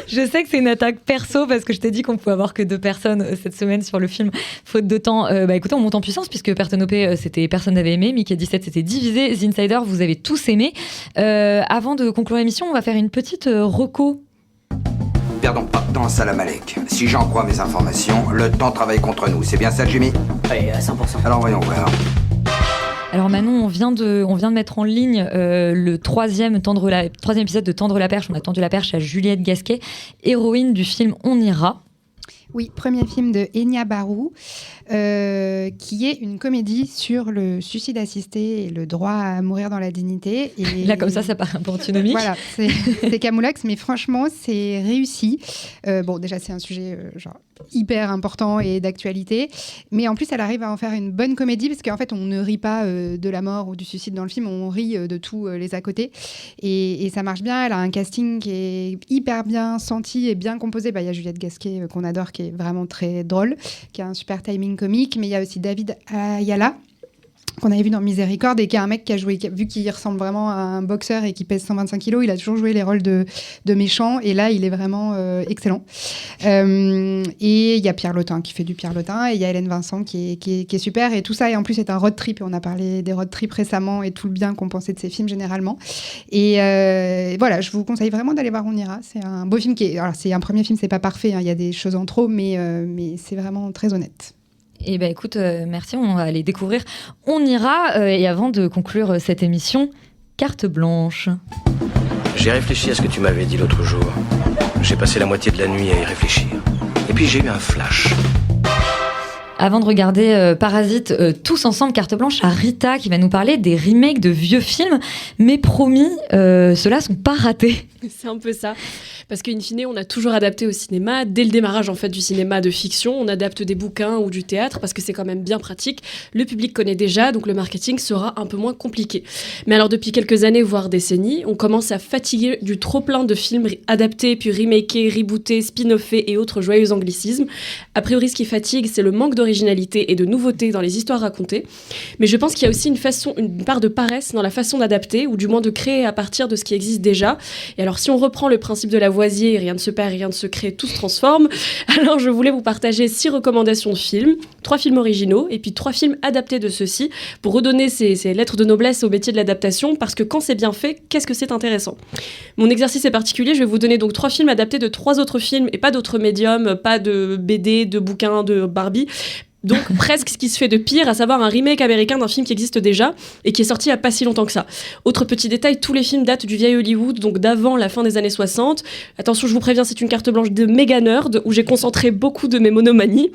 Je sais que c'est une attaque perso, parce que je t'ai dit qu'on pouvait avoir que 2 personnes cette semaine sur le film, faute de temps. Écoutez, on monte en puissance, puisque Parthénopée, personne n'avait aimé, Mickey 17 c'était divisé, The Insider, vous avez tous aimé. Avant de conclure l'émission, on va faire une petite reco. Perdons pas de temps à Salamalek. Si j'en crois mes informations, le temps travaille contre nous. C'est bien ça, Jimmy ? Oui, à 100%. Alors voyons voir. Alors Manon, on vient de mettre en ligne le troisième épisode de Tendre la perche. On a tendu la perche à Juliette Gasquet, héroïne du film On ira. Oui, premier film de Enya Barou, qui est une comédie sur le suicide assisté et le droit à mourir dans la dignité. Et là, comme ça paraît un peu antinomique. Voilà, c'est Camoulox, mais franchement, c'est réussi. Bon, déjà, c'est un sujet hyper important et d'actualité, mais en plus, elle arrive à en faire une bonne comédie, parce qu'en fait, on ne rit pas de la mort ou du suicide dans le film, on rit de tous les à côté. Et ça marche bien, elle a un casting qui est hyper bien senti et bien composé. Il y a Juliette Gasquet, qu'on adore, qui est vraiment très drôle, qui a un super timing comique, mais il y a aussi David Ayala, qu'on avait vu dans Miséricorde, et qui est un mec qui a joué, vu qu'il ressemble vraiment à un boxeur et qui pèse 125 kilos, il a toujours joué les rôles de méchant, et là il est vraiment excellent. Et il y a Pierre Lotin qui fait du Pierre Lotin, et il y a Hélène Vincent qui est super, et tout ça, et en plus c'est un road trip, et on a parlé des road trips récemment et tout le bien qu'on pensait de ces films généralement, et voilà, je vous conseille vraiment d'aller voir On ira. C'est un beau film alors c'est un premier film, c'est pas parfait, il y a des choses en trop, mais c'est vraiment très honnête. Eh bien, écoute, merci, on va aller découvrir On ira. Et avant de conclure cette émission, carte blanche. J'ai réfléchi à ce que tu m'avais dit l'autre jour. J'ai passé la moitié de la nuit à y réfléchir. Et puis j'ai eu un flash. Avant de regarder Parasite tous ensemble, carte blanche à Rita, qui va nous parler des remakes de vieux films. Mais promis, ceux-là sont pas ratés. C'est un peu ça. Parce qu'in fine, on a toujours adapté au cinéma. Dès le démarrage en fait, du cinéma de fiction, on adapte des bouquins ou du théâtre, parce que c'est quand même bien pratique. Le public connaît déjà, donc le marketing sera un peu moins compliqué. Mais alors, depuis quelques années, voire décennies, on commence à fatiguer du trop-plein de films adaptés, puis remakés, rebootés, spin-offés et autres joyeux anglicismes. A priori, ce qui fatigue, c'est le manque d'originalité et de nouveauté dans les histoires racontées. Mais je pense qu'il y a aussi une part de paresse dans la façon d'adapter, ou du moins de créer à partir de ce qui existe déjà. Et alors, si on reprend le principe de Lavoisier, rien ne se perd, rien ne se crée, tout se transforme. Alors, je voulais vous partager 6 recommandations de films, 3 films originaux et puis 3 films adaptés de ceux-ci, pour redonner ces lettres de noblesse au métier de l'adaptation, parce que quand c'est bien fait, qu'est-ce que c'est intéressant. Mon exercice est particulier, je vais vous donner donc 3 films adaptés de 3 autres films et pas d'autres médiums, pas de BD, de bouquins, de Barbie. Donc presque ce qui se fait de pire, à savoir un remake américain d'un film qui existe déjà et qui est sorti il n'y a pas si longtemps que ça. Autre petit détail, tous les films datent du vieil Hollywood, donc d'avant la fin des années 60. Attention, je vous préviens, c'est une carte blanche de méga nerd où j'ai concentré beaucoup de mes monomanies.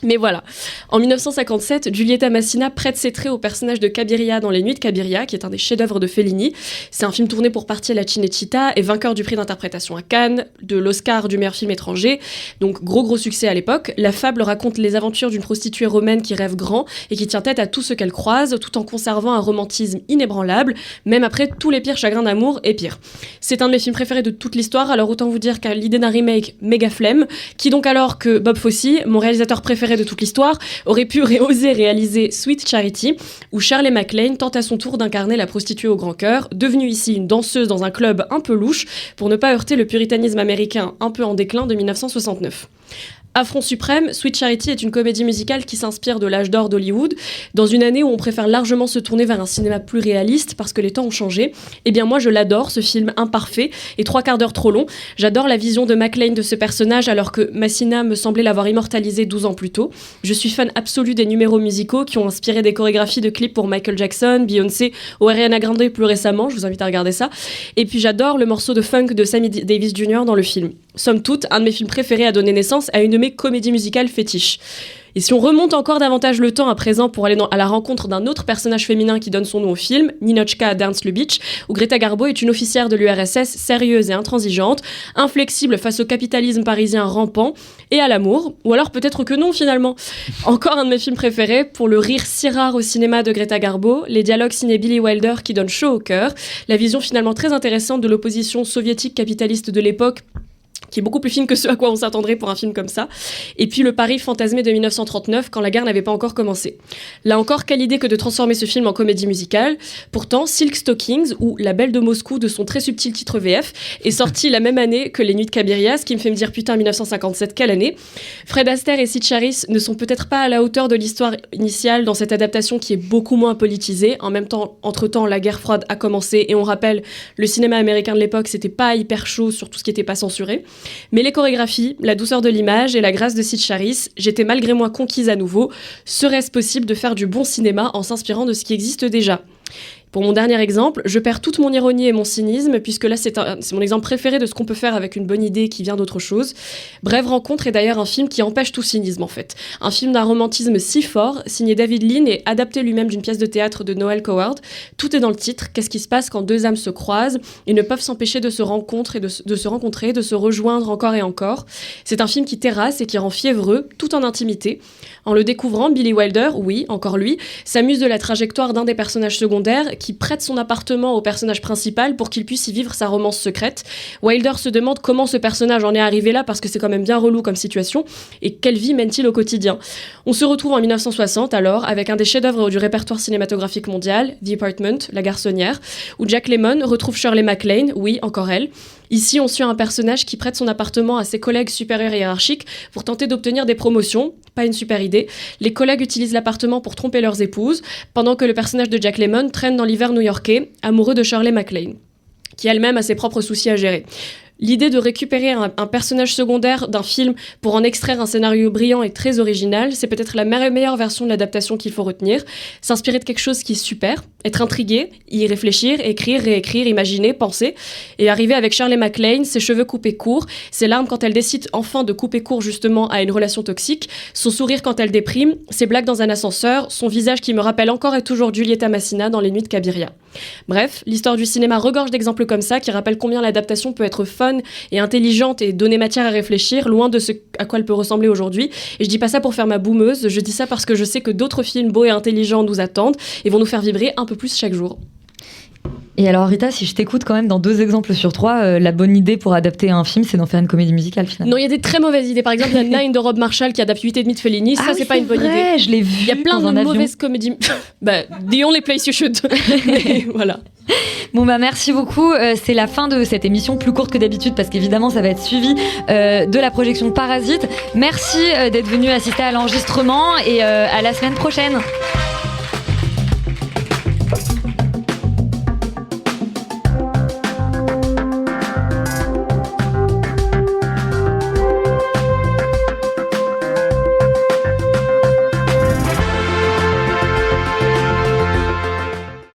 Mais voilà. En 1957, Giulietta Massina prête ses traits au personnage de Cabiria dans Les Nuits de Cabiria, qui est un des chefs-d'œuvre de Fellini. C'est un film tourné pour partie à la Cinecittà et vainqueur du prix d'interprétation à Cannes, de l'Oscar du meilleur film étranger. Donc gros succès à l'époque. La fable raconte les aventures d'une prostituée romaine qui rêve grand et qui tient tête à tout ce qu'elle croise, tout en conservant un romantisme inébranlable, même après tous les pires chagrins d'amour et pire. C'est un de mes films préférés de toute l'histoire, alors autant vous dire qu'à l'idée d'un remake, méga flemme, qui donc alors que Bob Fosse, mon réalisateur préféré de toute l'histoire, aurait pu oser réaliser Sweet Charity, où Shirley MacLaine tente à son tour d'incarner la prostituée au grand cœur, devenue ici une danseuse dans un club un peu louche, pour ne pas heurter le puritanisme américain un peu en déclin de 1969. Affront suprême, Sweet Charity est une comédie musicale qui s'inspire de l'âge d'or d'Hollywood, dans une année où on préfère largement se tourner vers un cinéma plus réaliste parce que les temps ont changé. Eh bien moi je l'adore, ce film imparfait et 3/4 d'heure trop long. J'adore la vision de MacLaine de ce personnage alors que Massina me semblait l'avoir immortalisé 12 ans plus tôt. Je suis fan absolu des numéros musicaux qui ont inspiré des chorégraphies de clips pour Michael Jackson, Beyoncé ou Ariana Grande plus récemment, je vous invite à regarder ça. Et puis j'adore le morceau de funk de Sammy Davis Jr. dans le film. Somme toute, un de mes films préférés a donné naissance à une de mes comédies musicales fétiches. Et si on remonte encore davantage le temps à présent pour aller à la rencontre d'un autre personnage féminin qui donne son nom au film, Ninochka Dance Lubitsch, où Greta Garbo est une officière de l'URSS sérieuse et intransigeante, inflexible face au capitalisme parisien rampant et à l'amour, ou alors peut-être que non finalement. Encore un de mes films préférés, pour le rire si rare au cinéma de Greta Garbo, les dialogues signé Billy Wilder qui donnent chaud au cœur, la vision finalement très intéressante de l'opposition soviétique capitaliste de l'époque, qui est beaucoup plus fine que ce à quoi on s'attendrait pour un film comme ça. Et puis le Paris fantasmé de 1939, quand la guerre n'avait pas encore commencé. Là encore, quelle idée que de transformer ce film en comédie musicale. Pourtant, Silk Stockings, ou La Belle de Moscou de son très subtil titre VF, est sorti la même année que Les Nuits de Cabiria, ce qui me fait me dire putain 1957, quelle année. Fred Astaire et Sid Charisse ne sont peut-être pas à la hauteur de l'histoire initiale dans cette adaptation qui est beaucoup moins politisée. En même temps, entre-temps, la guerre froide a commencé et on rappelle, le cinéma américain de l'époque, c'était pas hyper chaud sur tout ce qui n'était pas censuré. Mais les chorégraphies, la douceur de l'image et la grâce de Sid Charisse, j'étais malgré moi conquise à nouveau. Serait-ce possible de faire du bon cinéma en s'inspirant de ce qui existe déjà ? Pour mon dernier exemple, je perds toute mon ironie et mon cynisme, puisque là c'est mon exemple préféré de ce qu'on peut faire avec une bonne idée qui vient d'autre chose. Brève rencontre est d'ailleurs un film qui empêche tout cynisme en fait. Un film d'un romantisme si fort, signé David Lean et adapté lui-même d'une pièce de théâtre de Noel Coward. Tout est dans le titre, qu'est-ce qui se passe quand deux âmes se croisent et ne peuvent s'empêcher de se rencontrer, de se rejoindre encore et encore. C'est un film qui terrasse et qui rend fiévreux, tout en intimité. En le découvrant, Billy Wilder, oui, encore lui, s'amuse de la trajectoire d'un des personnages secondaires qui prête son appartement au personnage principal pour qu'il puisse y vivre sa romance secrète. Wilder se demande comment ce personnage en est arrivé là parce que c'est quand même bien relou comme situation et quelle vie mène-t-il au quotidien. On se retrouve en 1960 alors avec un des chefs-d'œuvre du répertoire cinématographique mondial, The Apartment, La Garçonnière, où Jack Lemmon retrouve Shirley MacLaine, oui, encore elle. Ici, on suit un personnage qui prête son appartement à ses collègues supérieurs et hiérarchiques pour tenter d'obtenir des promotions. Pas une super idée. Les collègues utilisent l'appartement pour tromper leurs épouses, pendant que le personnage de Jack Lemmon traîne dans l'hiver new-yorkais, amoureux de Shirley MacLaine, qui elle-même a ses propres soucis à gérer. L'idée de récupérer un personnage secondaire d'un film pour en extraire un scénario brillant est très original. C'est peut-être la meilleure version de l'adaptation qu'il faut retenir. S'inspirer de quelque chose qui est super, être intrigué, y réfléchir, écrire, réécrire, imaginer, penser. Et arriver avec Shirley MacLaine, ses cheveux coupés courts, ses larmes quand elle décide enfin de couper court justement à une relation toxique, son sourire quand elle déprime, ses blagues dans un ascenseur, son visage qui me rappelle encore et toujours Giulietta Massina dans Les Nuits de Cabiria. Bref, l'histoire du cinéma regorge d'exemples comme ça qui rappellent combien l'adaptation peut être fun et intelligente et donner matière à réfléchir, loin de ce à quoi elle peut ressembler aujourd'hui. Et je dis pas ça pour faire ma boumeuse, je dis ça parce que je sais que d'autres films beaux et intelligents nous attendent et vont nous faire vibrer un peu plus chaque jour. Et alors Rita, si je t'écoute quand même dans 2 exemples sur 3, la bonne idée pour adapter un film, c'est d'en faire une comédie musicale finalement. Non, il y a des très mauvaises idées. Par exemple, il y a Nine de Rob Marshall qui adapte 8,5 de Fellini. Ça, c'est pas une bonne idée. Je l'ai vu. Il y a plein de mauvaises comédies. The only place you should. Mais voilà. Bon merci beaucoup, c'est la fin de cette émission, plus courte que d'habitude parce qu'évidemment ça va être suivi de la projection Parasite. Merci d'être venu assister à l'enregistrement et à la semaine prochaine.